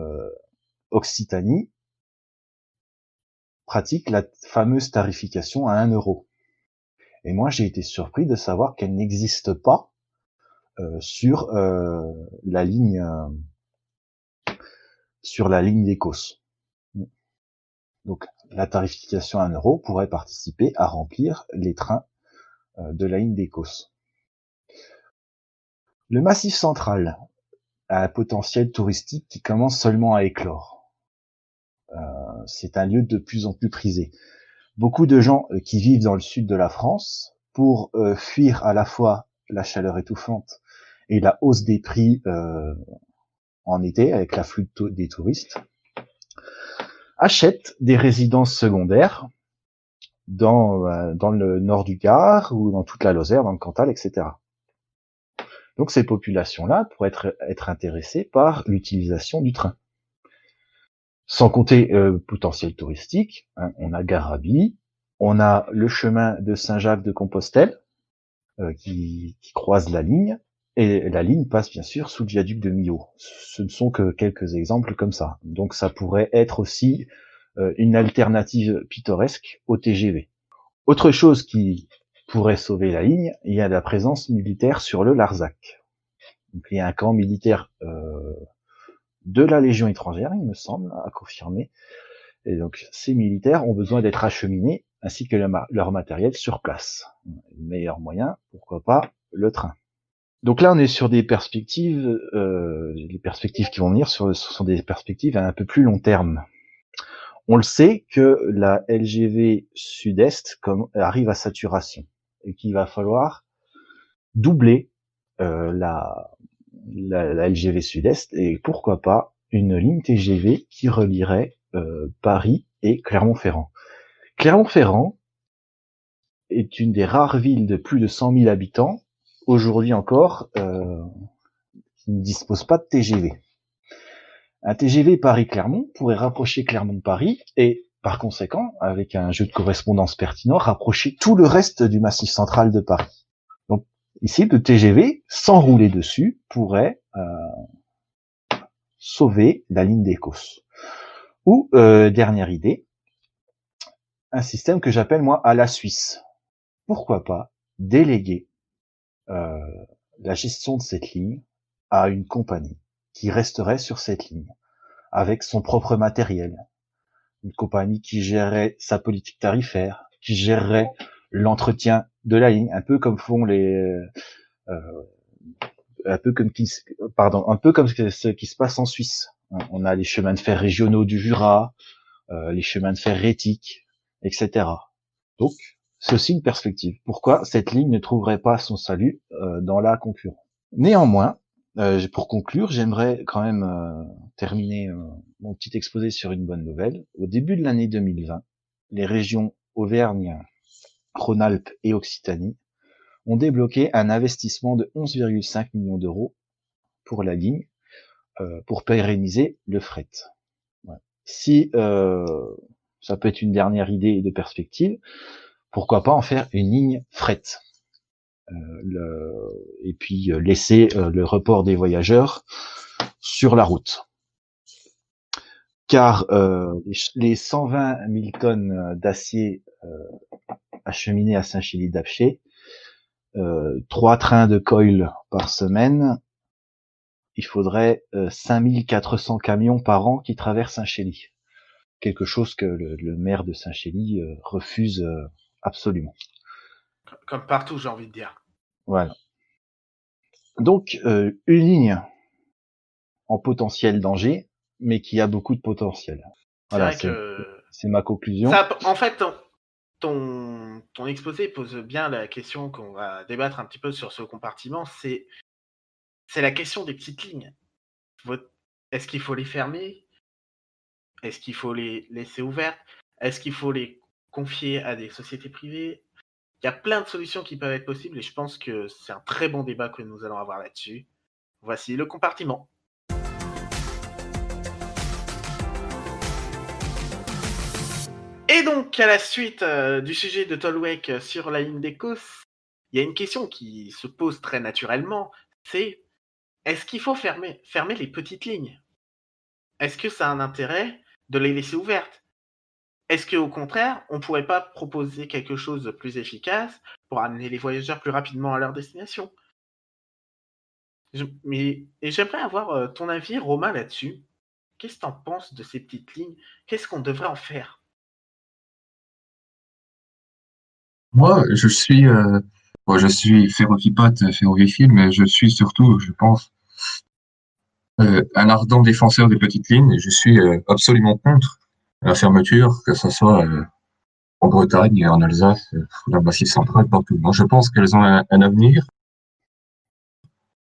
Occitanie pratique la fameuse tarification à 1 euro. Et moi, j'ai été surpris de savoir qu'elle n'existe pas sur la ligne des Causses. Donc, la tarification à 1 euro pourrait participer à remplir les trains de la ligne des Causses. Le Massif central a un potentiel touristique qui commence seulement à éclore. C'est un lieu de plus en plus prisé. Beaucoup de gens qui vivent dans le sud de la France, pour fuir à la fois la chaleur étouffante et la hausse des prix en été, avec l'afflux des touristes, achètent des résidences secondaires dans le nord du Gard ou dans toute la Lozère, dans le Cantal, etc. Donc ces populations-là pourraient être intéressées par l'utilisation du train. Sans compter potentiel touristique, hein, on a Garabi, on a le chemin de Saint-Jacques-de-Compostelle qui croise la ligne, et la ligne passe bien sûr sous le viaduc de Millau. Ce ne sont que quelques exemples comme ça. Donc ça pourrait être aussi une alternative pittoresque au TGV. Autre chose qui pourrait sauver la ligne, il y a la présence militaire sur le Larzac. Donc il y a un camp militaire de la Légion étrangère, il me semble, à confirmer. Et donc, ces militaires ont besoin d'être acheminés, ainsi que leur matériel sur place. Le meilleur moyen, pourquoi pas, le train. Donc là, on est sur des perspectives, les perspectives qui vont venir ce sont des perspectives à un peu plus long terme. On le sait que la LGV Sud-Est arrive à saturation, et qu'il va falloir doubler la LGV Sud-Est, et pourquoi pas une ligne TGV qui relierait Paris et Clermont-Ferrand. Clermont-Ferrand est une des rares villes de plus de 100 000 habitants, aujourd'hui encore, qui ne dispose pas de TGV. Un TGV Paris-Clermont pourrait rapprocher Clermont de Paris et par conséquent, avec un jeu de correspondance pertinent, rapprocher tout le reste du Massif central de Paris. Donc ici, le TGV, sans rouler dessus, pourrait sauver la ligne d'Écosse. Ou, dernière idée, un système que j'appelle moi à la Suisse. Pourquoi pas déléguer la gestion de cette ligne à une compagnie qui resterait sur cette ligne avec son propre matériel. Une compagnie qui gérerait sa politique tarifaire, qui gérerait l'entretien de la ligne, un peu comme font un peu comme ce qui se passe en Suisse. On a les chemins de fer régionaux du Jura, les chemins de fer rétiques, etc. Donc, c'est aussi une perspective. Pourquoi cette ligne ne trouverait pas son salut dans la concurrence? Néanmoins, pour conclure, j'aimerais quand même terminer mon petit exposé sur une bonne nouvelle. Au début de l'année 2020, les régions Auvergne, Rhône-Alpes et Occitanie ont débloqué un investissement de 11,5 millions d'euros pour la ligne, pour pérenniser le fret. Ouais. Si ça peut être une dernière idée de perspective, pourquoi pas en faire une ligne fret et puis laisser le report des voyageurs sur la route. Car les 120 000 tonnes d'acier acheminées à Saint-Chély-d'Apcher, 3 trains de coil par semaine, il faudrait 5400 camions par an qui traversent Saint-Chély. Quelque chose que le maire de Saint-Chély refuse absolument. Comme partout, j'ai envie de dire. Voilà. Donc, une ligne en potentiel danger, mais qui a beaucoup de potentiel. Voilà, c'est ma conclusion. Ça, en fait, ton exposé pose bien la question qu'on va débattre un petit peu sur ce compartiment, c'est la question des petites lignes. Est-ce qu'il faut les fermer? Est-ce qu'il faut les laisser ouvertes? Est-ce qu'il faut les confier à des sociétés privées? Il y a plein de solutions qui peuvent être possibles et je pense que c'est un très bon débat que nous allons avoir là-dessus. Voici le compartiment. Et donc, à la suite du sujet de Tolwek sur la ligne d'Écosse, il y a une question qui se pose très naturellement, c'est est-ce qu'il faut fermer les petites lignes? Est-ce que ça a un intérêt de les laisser ouvertes? Est-ce qu'au contraire, on ne pourrait pas proposer quelque chose de plus efficace pour amener les voyageurs plus rapidement à leur destination? Et j'aimerais avoir ton avis, Romain, là-dessus. Qu'est-ce que tu en penses de ces petites lignes? Qu'est-ce qu'on devrait en faire? Moi, je suis ferrovipote, ferroviphile, mais je suis surtout, je pense, un ardent défenseur des petites lignes. Et je suis absolument contre la fermeture, que ce soit en Bretagne, en Alsace, dans le Massif central, partout. Moi, je pense qu'elles ont un avenir.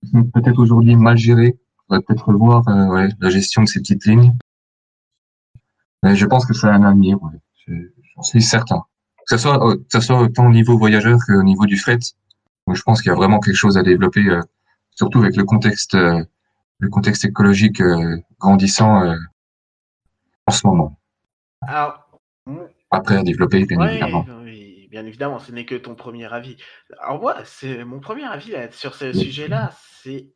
Elles sont peut-être aujourd'hui mal gérées. On va peut-être revoir la gestion de ces petites lignes. Mais je pense que ça a un avenir, ouais. J'en suis certain. Que ce soit autant au niveau voyageur qu'au niveau du fret. Donc, je pense qu'il y a vraiment quelque chose à développer, surtout avec le contexte écologique grandissant en ce moment. Alors, Après à développer, bien évidemment. Oui, bien évidemment, ce n'est que ton premier avis. Alors moi, c'est mon premier avis là, sur ce sujet-là, c'est...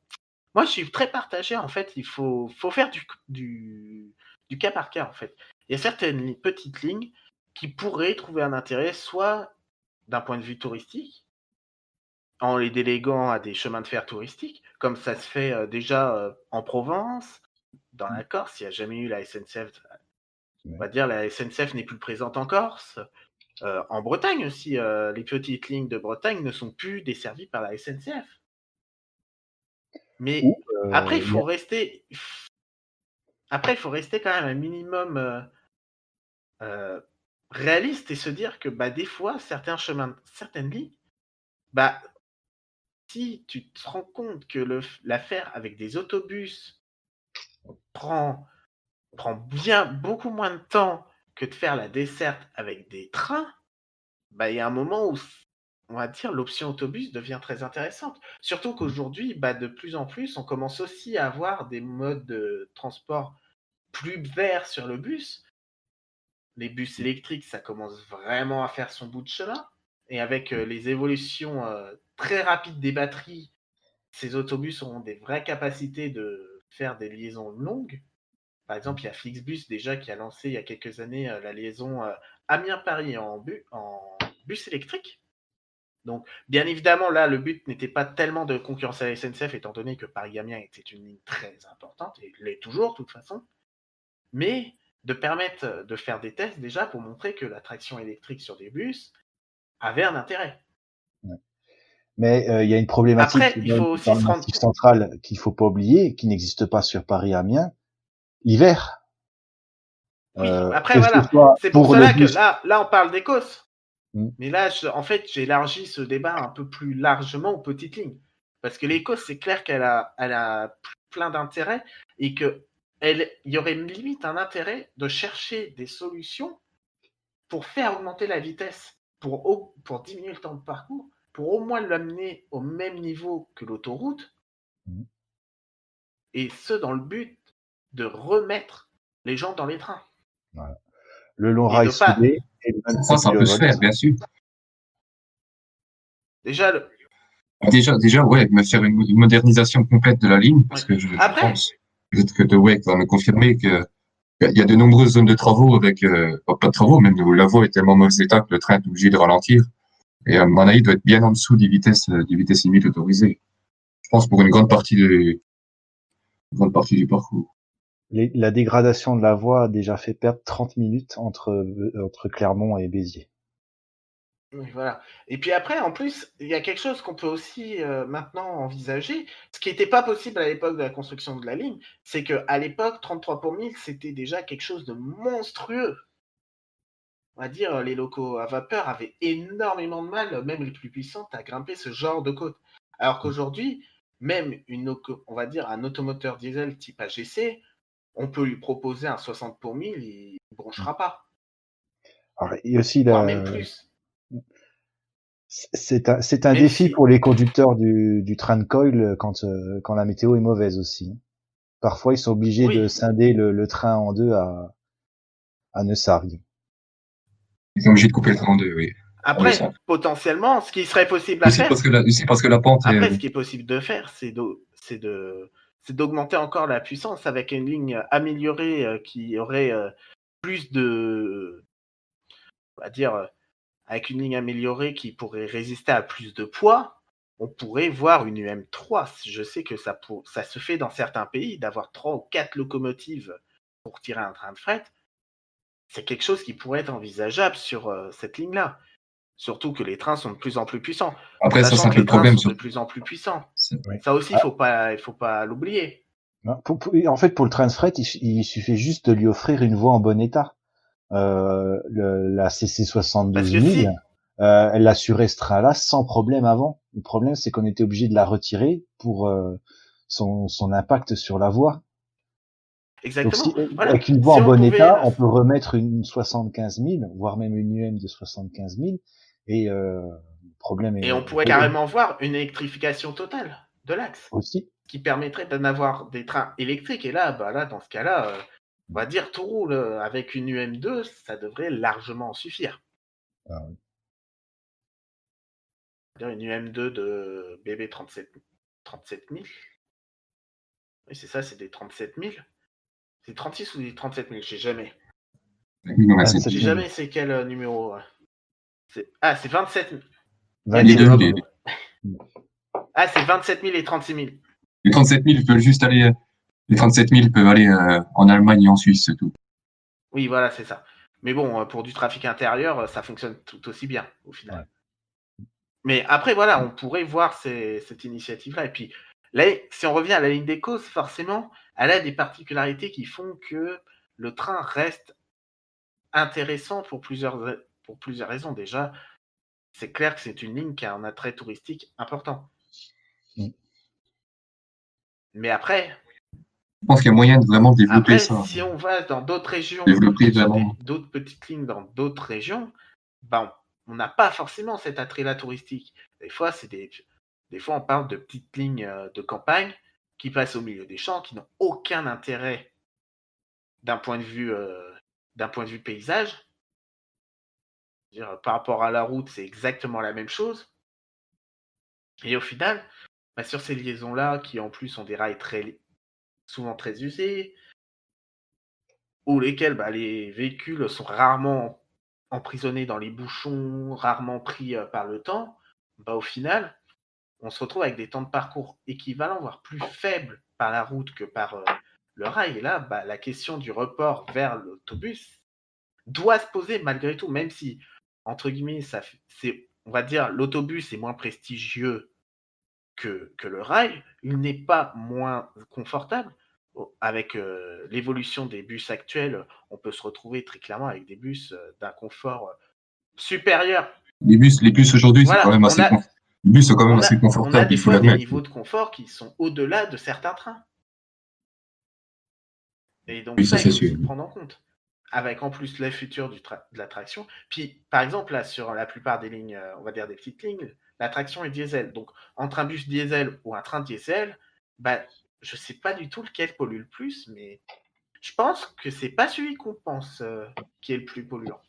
Moi, je suis très partagé, en fait, il faut faire du cas par cas, en fait. Il y a certaines petites lignes qui pourraient trouver un intérêt, soit d'un point de vue touristique, en les déléguant à des chemins de fer touristiques, comme ça se fait déjà en Provence, dans la Corse, il n'y a jamais eu la SNCF. On va dire la SNCF n'est plus présente en Corse. En Bretagne aussi, les petites lignes de Bretagne ne sont plus desservies par la SNCF. Mais après, il faut rester quand même un minimum réaliste et se dire que des fois, certaines lignes, si tu te rends compte que l'affaire avec des autobus prend beaucoup moins de temps que de faire la desserte avec des trains, il y a un moment où, on va dire, l'option autobus devient très intéressante. Surtout qu'aujourd'hui, de plus en plus, on commence aussi à avoir des modes de transport plus verts sur le bus. les bus électriques, ça commence vraiment à faire son bout de chemin. Et avec les évolutions très rapides des batteries, ces autobus auront des vraies capacités de faire des liaisons longues. Par exemple, il y a Flixbus déjà qui a lancé il y a quelques années la liaison Amiens-Paris en bus électrique. Donc, bien évidemment, là, le but n'était pas tellement de concurrencer la SNCF, étant donné que Paris-Amiens était une ligne très importante, et l'est toujours, de toute façon, mais de permettre de faire des tests déjà pour montrer que la traction électrique sur des bus avait un intérêt. Mais il y a une problématique Après, il faut aussi dans le se rendre Massif compte. central qu'il faut pas oublier, qui n'existe pas sur Paris-Amiens, l'hiver. Oui, après, Que ce voilà. soit C'est pour pour le cela que bus. là on parle d'Écosse. Mm. Mais là, en fait, j'élargis ce débat un peu plus largement aux petites lignes. Parce que l'Écosse, c'est clair qu'elle a plein d'intérêts et qu'il y aurait limite un intérêt de chercher des solutions pour faire augmenter la vitesse, pour diminuer le temps de parcours, pour au moins l'amener au même niveau que l'autoroute, et ce, dans le but de remettre les gens dans les trains. Voilà. Le long Et rail de pas... soudé et le Ça peut se faire, bien sûr. Déjà, Déjà, ouais, me faire une modernisation complète de la ligne, parce ouais. que je Après, pense, peut-être que Towek va me confirmer que il y a de nombreuses zones de travaux avec, pas de travaux, même où la voie est tellement mauvais état que le train est obligé de ralentir. Et à mon avis, doit être bien en dessous des vitesses limites autorisées. Je pense pour une grande partie du parcours. la dégradation de la voie a déjà fait perdre 30 minutes entre Clermont et Béziers. oui, voilà. Et puis après, en plus, il y a quelque chose qu'on peut aussi maintenant envisager, ce qui n'était pas possible à l'époque de la construction de la ligne, c'est qu'à l'époque, 33 pour 1000, c'était déjà quelque chose de monstrueux. On va dire, les locaux à vapeur avaient énormément de mal, même les plus puissants, à grimper ce genre de côte. Alors qu'aujourd'hui, même on va dire un automoteur diesel type AGC, on peut lui proposer un 60 pour 1000, il ne bronchera pas, Alors, et aussi voire même plus. c'est un Même défi si, pour les conducteurs du train de coil quand la météo est mauvaise aussi. Parfois, ils sont obligés de oui, scinder le train en deux à Neussargues. Ils sont obligés de couper le train en deux, oui. On le après, sent. potentiellement, ce qui serait possible à faire, Aussi parce que la pente est, après, ce qui est possible de faire, c'est d'augmenter encore la puissance avec une ligne améliorée qui aurait plus de, on va dire, avec une ligne améliorée qui pourrait résister à plus de poids, on pourrait voir une UM3. Je sais que ça se fait dans certains pays d'avoir 3 ou 4 locomotives pour tirer un train de fret. C'est quelque chose qui pourrait être envisageable sur cette ligne-là. Surtout que les trains sont de plus en plus puissants. après, ça, c'est Sachant un que peu les le trains problème sont de sur, plus en plus puissants. Oui. Ça aussi, il faut pas l'oublier. En fait, pour le train de fret, il suffit juste de lui offrir une voie en bon état. La CC Parce 72 que 000, si, elle assurait ce train-là sans problème avant. Le problème, c'est qu'on était obligé de la retirer pour son impact sur la voie. Donc, exactement, voilà, avec une voie si en on bon pouvait, état, on peut remettre une 75 000, voire même une UM de 75 000, et le problème et on est pourrait réglé. carrément voir une électrification totale de l'axe, Aussi. qui permettrait d'en avoir des trains électriques. Et là, dans ce cas-là, on va dire tout roule. Avec une UM2, ça devrait largement en suffire. Ah oui. Une UM2 de BB 37 000. Oui, c'est ça, c'est des 37 000. C'est 36 ou des 37 000, je sais jamais. Je 27 sais 000. jamais c'est quel numéro. C'est 27 000. Il y a 27 les des... deux, 000. c'est 27 000 et 36 000. les 37 000 peuvent juste aller, les 37 000 peuvent aller, en Allemagne et en Suisse, c'est tout. Oui, voilà, c'est ça. Mais bon, pour du trafic intérieur, ça fonctionne tout aussi bien, au final. Ouais. Mais après, voilà, on pourrait voir cette initiative-là. Et puis, là, si on revient à la ligne des causes, forcément, elle a des particularités qui font que le train reste intéressant pour plusieurs raisons. Déjà, c'est clair que c'est une ligne qui a un attrait touristique important. Mm. Mais après, Je pense qu'il y a moyen de vraiment développer ça. si on va dans d'autres régions, Développer sur vraiment. d'autres petites lignes dans d'autres régions, ben, on n'a pas forcément cet attrait-là touristique. Des fois, on parle de petites lignes de campagne qui passent au milieu des champs, qui n'ont aucun intérêt d'un point de vue paysage. Par rapport à la route, c'est exactement la même chose. Et au final, sur ces liaisons-là, qui en plus ont des rails souvent très usés, ou lesquels les véhicules sont rarement emprisonnés dans les bouchons, rarement pris par le temps, au final, on se retrouve avec des temps de parcours équivalents, voire plus faibles par la route que par le rail. Et là, la question du report vers l'autobus doit se poser malgré tout, même si, entre guillemets, on va dire, l'autobus est moins prestigieux que le rail, il n'est pas moins confortable. Avec l'évolution des bus actuels, on peut se retrouver très clairement avec des bus d'un confort supérieur. Les bus aujourd'hui, c'est quand Voilà, même assez les bus sont quand même assez on a confortables, des il faut fois des l'admettre. niveaux de confort qui sont au-delà de certains trains. Et donc Oui, ça ça, il c'est faut sûr. aussi le prendre en compte. Avec en plus le futur de la traction. Puis, par exemple, là, sur la plupart des lignes, on va dire des petites lignes, la traction est diesel. Donc, entre un bus diesel ou un train diesel, je sais pas du tout lequel pollue le plus, mais je pense que c'est pas celui qu'on pense qui est le plus polluant.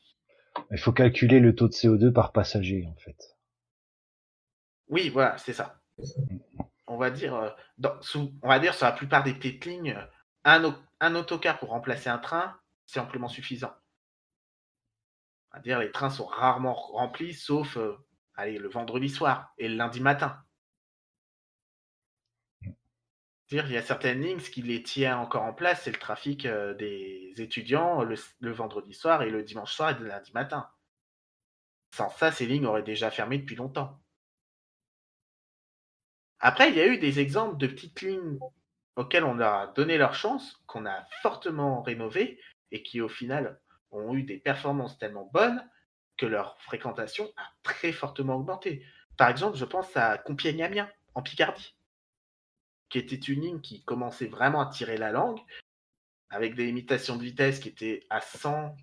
Il faut calculer le taux de CO2 par passager, en fait. Oui, voilà, c'est ça. On va dire, on va dire sur la plupart des petites lignes, un autocar pour remplacer un train, c'est amplement suffisant. On va dire, les trains sont rarement remplis, sauf le vendredi soir et le lundi matin. Il y a certaines lignes, ce qui les tient encore en place, c'est le trafic des étudiants le vendredi soir et le dimanche soir et le lundi matin. Sans ça, ces lignes auraient déjà fermé depuis longtemps. Après, il y a eu des exemples de petites lignes auxquelles on leur a donné leur chance, qu'on a fortement rénovées et qui, au final, ont eu des performances tellement bonnes que leur fréquentation a très fortement augmenté. Par exemple, je pense à Compiègne-Amiens, en Picardie, qui était une ligne qui commençait vraiment à tirer la langue, avec des limitations de vitesse qui étaient à 100,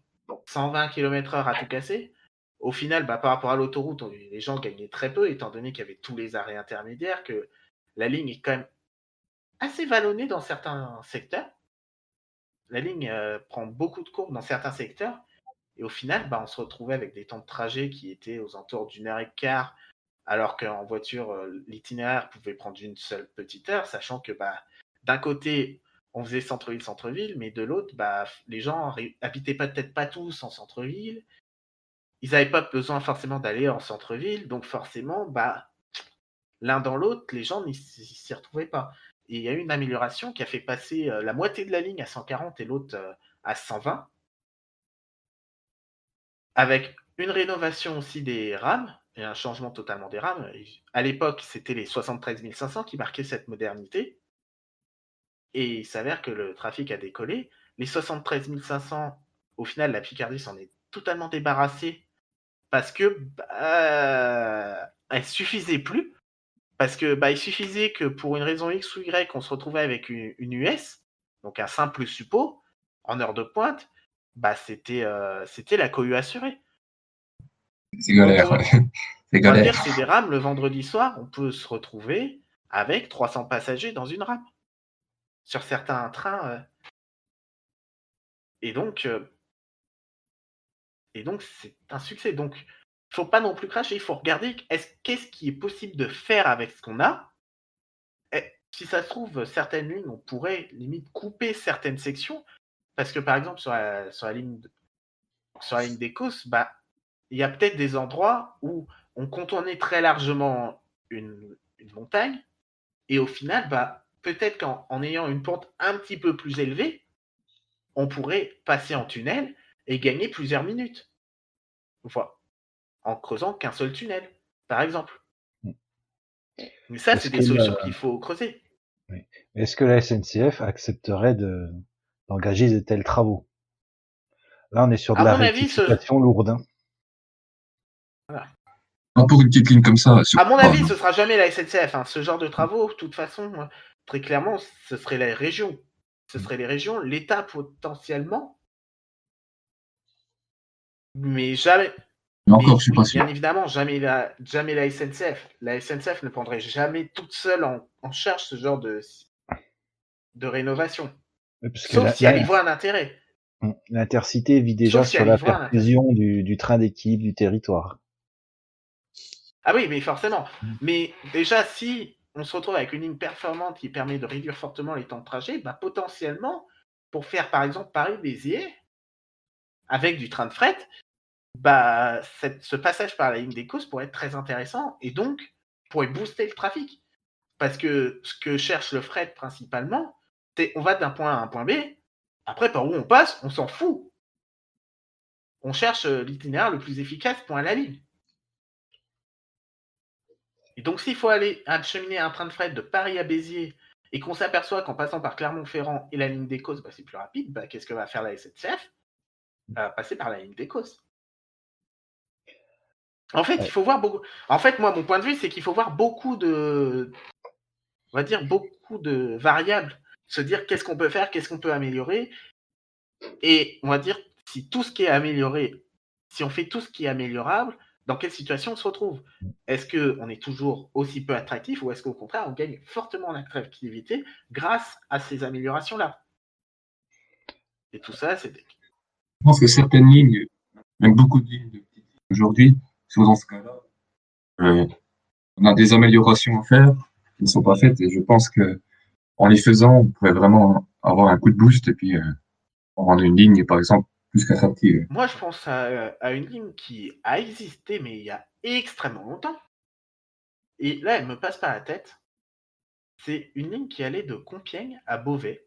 120 km/h à tout casser. Au final, par rapport à l'autoroute, les gens gagnaient très peu, étant donné qu'il y avait tous les arrêts intermédiaires, que la ligne est quand même assez vallonnée dans certains secteurs. La ligne prend beaucoup de courbes dans certains secteurs. Et au final, on se retrouvait avec des temps de trajet qui étaient aux alentours d'1 h 15, alors qu'en voiture, l'itinéraire pouvait prendre une seule petite heure, sachant que d'un côté, on faisait centre-ville, mais de l'autre, les gens habitaient peut-être pas tous en centre-ville. Ils n'avaient pas besoin forcément d'aller en centre-ville, donc forcément, l'un dans l'autre, les gens n'y s'y retrouvaient pas. Et il y a eu une amélioration qui a fait passer la moitié de la ligne à 140 et l'autre à 120, avec une rénovation aussi des rames et un changement totalement des rames. À l'époque, c'était les 73 500 qui marquaient cette modernité. Et il s'avère que le trafic a décollé. Les 73 500, au final, la Picardie s'en est totalement débarrassée parce que elle suffisait plus. Parce que il suffisait que pour une raison X ou Y, on se retrouvait avec une US, donc un simple suppôt, en heure de pointe, c'était la cohue assurée. C'est galère. Donc, C'est on va dire galère. que c'est des rames, le vendredi soir, on peut se retrouver avec 300 passagers dans une rame. Sur certains trains. Et donc, c'est un succès. Donc, il ne faut pas non plus cracher. Il faut regarder qu'est-ce qui est possible de faire avec ce qu'on a. Et si ça se trouve, certaines lignes, on pourrait limite couper certaines sections. Parce que par exemple, sur la ligne des Causses, il y a peut-être des endroits où on contournait très largement une montagne. Et au final, peut-être qu'en ayant une pente un petit peu plus élevée, on pourrait passer en tunnel et gagner plusieurs minutes. Voilà. En creusant qu'un seul tunnel, par exemple. Mais ça, c'est des solutions qu'il faut creuser. Oui. Est-ce que la SNCF accepterait d'engager de tels travaux? Là, on est sur de À la mon avis, rectification lourde. voilà. Pour une petite ligne comme ça. À mon avis, ce sera jamais la SNCF. Ce genre de travaux, de toute façon, très clairement, ce serait les régions. Ce serait les régions, l'État potentiellement, mais jamais. Mais encore, je suis pas sûr. Bien évidemment, jamais la SNCF. La SNCF ne prendrait jamais toute seule en charge ce genre de rénovation. Sauf si elle y voit un intérêt. L'Intercité vit déjà Sauf si sur elle y la voit à l'Intercité. perfusion du train d'équilibre du territoire. Ah oui, mais forcément. Mais déjà, si on se retrouve avec une ligne performante qui permet de réduire fortement les temps de trajet, bah, potentiellement, pour faire par exemple Paris-Béziers, avec du train de fret, bah, ce passage par la ligne des causes pourrait être très intéressant et donc pourrait booster le trafic. Parce que ce que cherche le fret principalement, c'est on va d'un point A à un point B, après par où on passe, on s'en fout. On cherche l'itinéraire le plus efficace pour la ligne. Et donc s'il faut aller acheminer un train de fret de Paris à Béziers et qu'on s'aperçoit qu'en passant par Clermont-Ferrand et la ligne des Causes, bah, c'est plus rapide, bah, qu'est-ce que va faire la SNCF? Elle va passer par la ligne des Causes. En fait, il faut voir beaucoup. En fait, moi, mon point de vue, c'est qu'il faut voir beaucoup de, on va dire, beaucoup de variables. Se dire qu'est-ce qu'on peut faire, qu'est-ce qu'on peut améliorer. Et on va dire, si tout ce qui est amélioré, si on fait tout ce qui est améliorable, dans quelle situation on se retrouve? Est-ce qu'on est toujours aussi peu attractif ou est-ce qu'au contraire, on gagne fortement en attractivité grâce à ces améliorations-là? Et tout ça, c'est. Je pense que certaines lignes, même beaucoup de lignes de petites lignes aujourd'hui, sont dans ce cas-là. Euh, on a des améliorations à faire qui ne sont pas faites et je pense que en les faisant, on pourrait vraiment avoir un coup de boost et puis rendre une ligne, par exemple, plus qu'attractive. Moi, je pense à une ligne qui a existé, mais il y a extrêmement longtemps. Et là, elle me passe par la tête. C'est une ligne qui allait de Compiègne à Beauvais.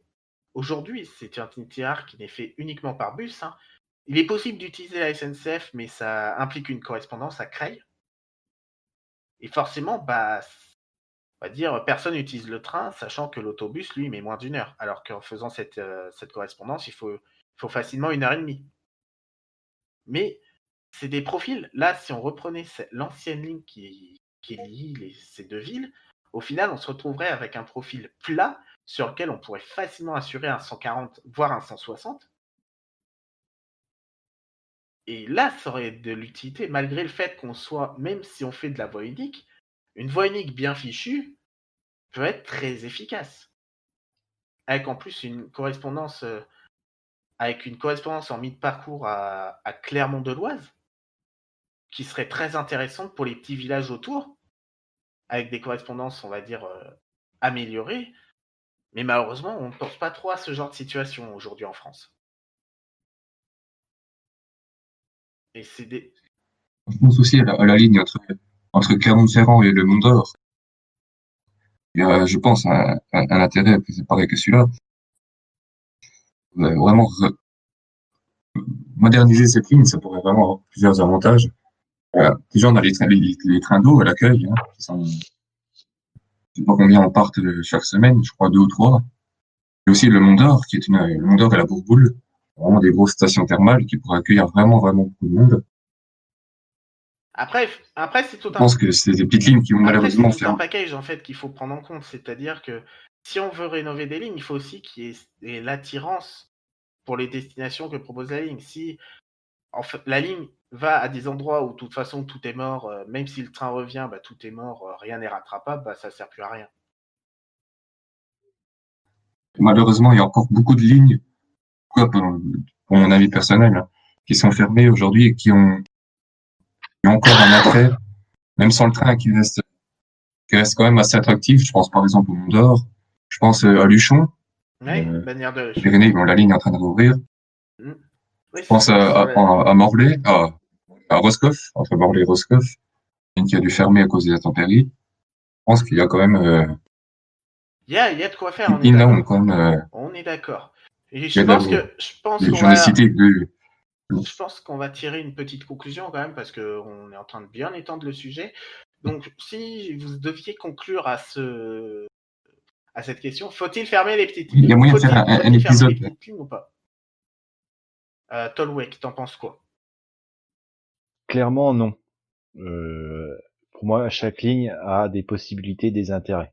Aujourd'hui, c'est un itinéraire qui n'est fait uniquement par bus, hein. Il est possible d'utiliser la SNCF, mais ça implique une correspondance à Creil. Et forcément, bah, on va dire, personne n'utilise le train, sachant que l'autobus, lui, met moins d'une heure. Alors qu'en faisant cette correspondance, il faut facilement 1 heure et demie. Mais c'est des profils. Là, si on reprenait l'ancienne ligne qui lie ces deux villes, au final, on se retrouverait avec un profil plat sur lequel on pourrait facilement assurer un 140, voire un 160. Et là, ça aurait de l'utilité, malgré le fait qu'on soit, même si on fait de la voie unique, une voie unique bien fichue peut être très efficace. Avec en plus une correspondance, en mi-parcours à Clermont-de-Loise, qui serait très intéressante pour les petits villages autour, avec des correspondances, on va dire, améliorées. Mais malheureusement, on ne pense pas trop à ce genre de situation aujourd'hui en France. Et c'est des. Je pense aussi à la ligne entre Clermont-Ferrand et le Mont d'Or. Il y a, je pense, un intérêt plus pareil que celui-là. Vraiment moderniser cette ligne, ça pourrait vraiment avoir plusieurs avantages. Déjà, on a les trains d'eau à l'accueil, hein, qui sont, je sais pas combien on part chaque semaine, je crois 2 ou 3. Et aussi le Mont d'Or, le Mont d'Or et la Bourboule, vraiment des grosses stations thermales qui pourraient accueillir vraiment, vraiment beaucoup de monde. Après, c'est tout Je un. pense que c'est des petites lignes qui vont Après, c'est malheureusement tout un faire. package en fait qu'il faut prendre en compte. C'est-à-dire que si on veut rénover des lignes, il faut aussi qu'il y ait l'attirance pour les destinations que propose la ligne. Si en fait, la ligne va à des endroits où de toute façon tout est mort, même si le train revient, bah, tout est mort, rien n'est rattrapable, bah, ça ne sert plus à rien. Malheureusement, il y a encore beaucoup de lignes, quoi, pour mon avis personnel, hein, qui sont fermées aujourd'hui et qui ont encore un attrait, même sans le train qui reste quand même assez attractif. Je pense par exemple au Mont d'Or, je pense à Luchon, Oui, bannière de les Luchon. Pyrénées, bon, la ligne est en train de rouvrir. Mm. Oui, Je pense sur à Morlaix, à Roscoff, entre Morlaix et Roscoff, une qui a dû fermer à cause des intempéries. Je pense qu'il y a quand même il y a de quoi faire, ces on est lignes-là ont d'accord. quand même On est d'accord. Et il y a je de pense l'avenir. que J'en ai cité deux. je pense qu'on va tirer une petite conclusion quand même parce qu'on est en train de bien étendre le sujet. Donc, si vous deviez conclure à cette question, faut-il fermer les petites Il y a moyen de faire un faut-il fermer les épisode. petites lignes ou pas? Tolwek, t'en penses quoi? Clairement, non. Pour moi, chaque ligne a des possibilités, des intérêts.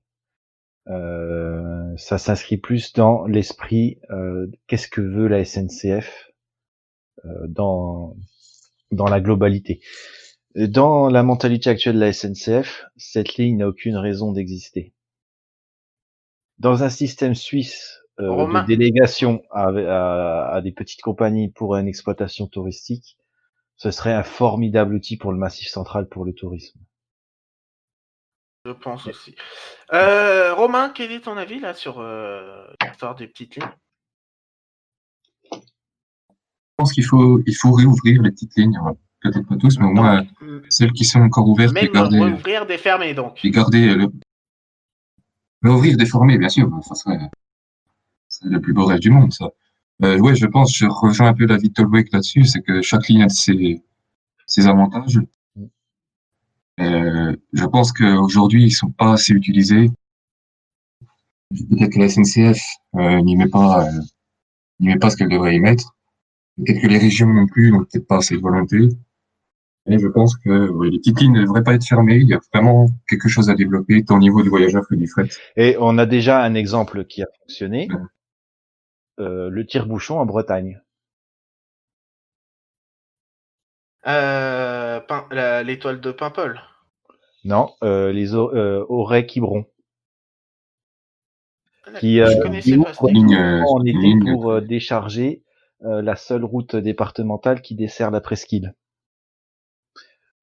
Ça s'inscrit plus dans l'esprit qu'est-ce que veut la SNCF dans la globalité. Dans la mentalité actuelle de la SNCF, cette ligne n'a aucune raison d'exister. Dans un système suisse Romain. de délégation à des petites compagnies pour une exploitation touristique, ce serait un formidable outil pour le Massif central pour le tourisme. Je pense aussi. Romain, quel est ton avis là sur l'histoire des petites lignes? Je pense qu'il faut réouvrir les petites lignes. Voilà. Peut-être pas tous, mais au moins celles qui sont encore ouvertes, même réouvrir des fermées donc. Et garder réouvrir des fermées, bien sûr. Ça serait le plus beau rêve du monde, ça. Ouais, je rejoins un peu l'avis de Tolbeck là-dessus, c'est que chaque ligne a ses avantages. Je pense qu'aujourd'hui, ils sont pas assez utilisés. Peut-être que la SNCF n'y met pas ce qu'elle devrait y mettre. Peut-être que les régions non plus n'ont peut-être pas assez de volonté. Et je pense que les petites lignes ne devraient pas être fermées. Il y a vraiment quelque chose à développer, tant au niveau du voyageur que du fret. Et on a déjà un exemple qui a fonctionné, le tire-bouchon en Bretagne. L'étoile de Paimpol. Non, les Auray-Quiberon. Qui je connaissais pas cette en été pour décharger la seule route départementale qui dessert la presqu'île.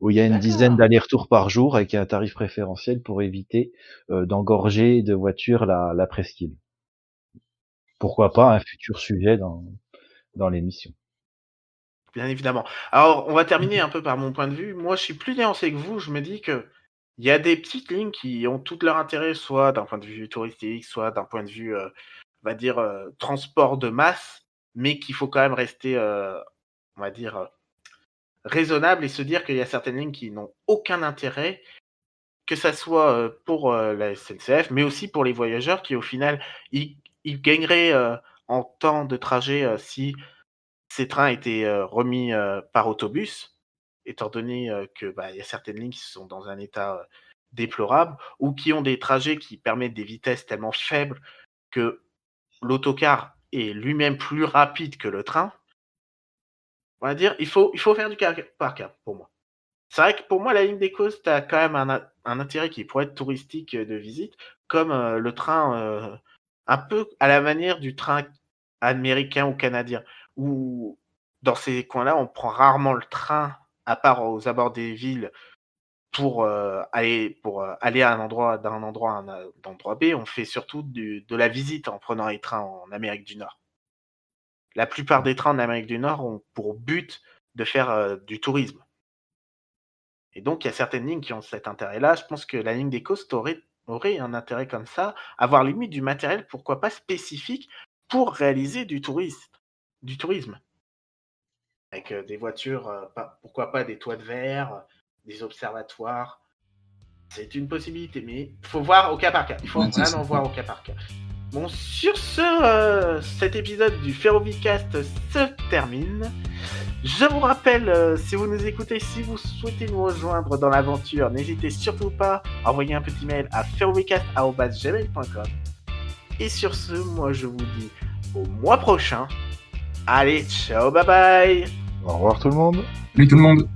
Où il y a une dizaine d'allers-retours par jour avec un tarif préférentiel pour éviter d'engorger de voitures la presqu'île. Pourquoi pas un futur sujet dans l'émission. Bien évidemment. Alors, on va terminer un peu par mon point de vue. Moi, je suis plus nuancé que vous. Je me dis que il y a des petites lignes qui ont tout leur intérêt, soit d'un point de vue touristique, soit d'un point de vue, on va dire, transport de masse, mais qu'il faut quand même rester, on va dire, raisonnable et se dire qu'il y a certaines lignes qui n'ont aucun intérêt, que ça soit pour la SNCF, mais aussi pour les voyageurs qui, au final, ils gagneraient en temps de trajet si ces trains étaient remis par autobus, étant donné que y a certaines lignes qui sont dans un état déplorable ou qui ont des trajets qui permettent des vitesses tellement faibles que l'autocar est lui-même plus rapide que le train. On va dire, il faut faire du cas par cas pour moi. C'est vrai que pour moi, la ligne des Coast a quand même un intérêt qui pourrait être touristique de visite, comme le train, un peu à la manière du train américain ou canadien, où dans ces coins-là, on prend rarement le train, à part aux abords des villes, pour aller à d'un endroit à un endroit B. On fait surtout de la visite en prenant les trains en Amérique du Nord. La plupart des trains en Amérique du Nord ont pour but de faire du tourisme. Et donc, il y a certaines lignes qui ont cet intérêt-là. Je pense que la ligne des Coast aurait un intérêt comme ça, avoir limite du matériel, pourquoi pas spécifique, pour réaliser du tourisme. Avec des voitures, pourquoi pas des toits de verre, des observatoires. C'est une possibilité, mais il faut voir au cas par cas. Il faut vraiment voir au cas par cas. Bon, sur ce, cet épisode du Ferrovicast se termine. Je vous rappelle, si vous nous écoutez, si vous souhaitez nous rejoindre dans l'aventure, n'hésitez surtout pas à envoyer un petit mail à ferrovicast@gmail.com. Et sur ce, moi je vous dis au mois prochain. Allez, ciao, bye bye. Au revoir tout le monde. Salut tout le monde.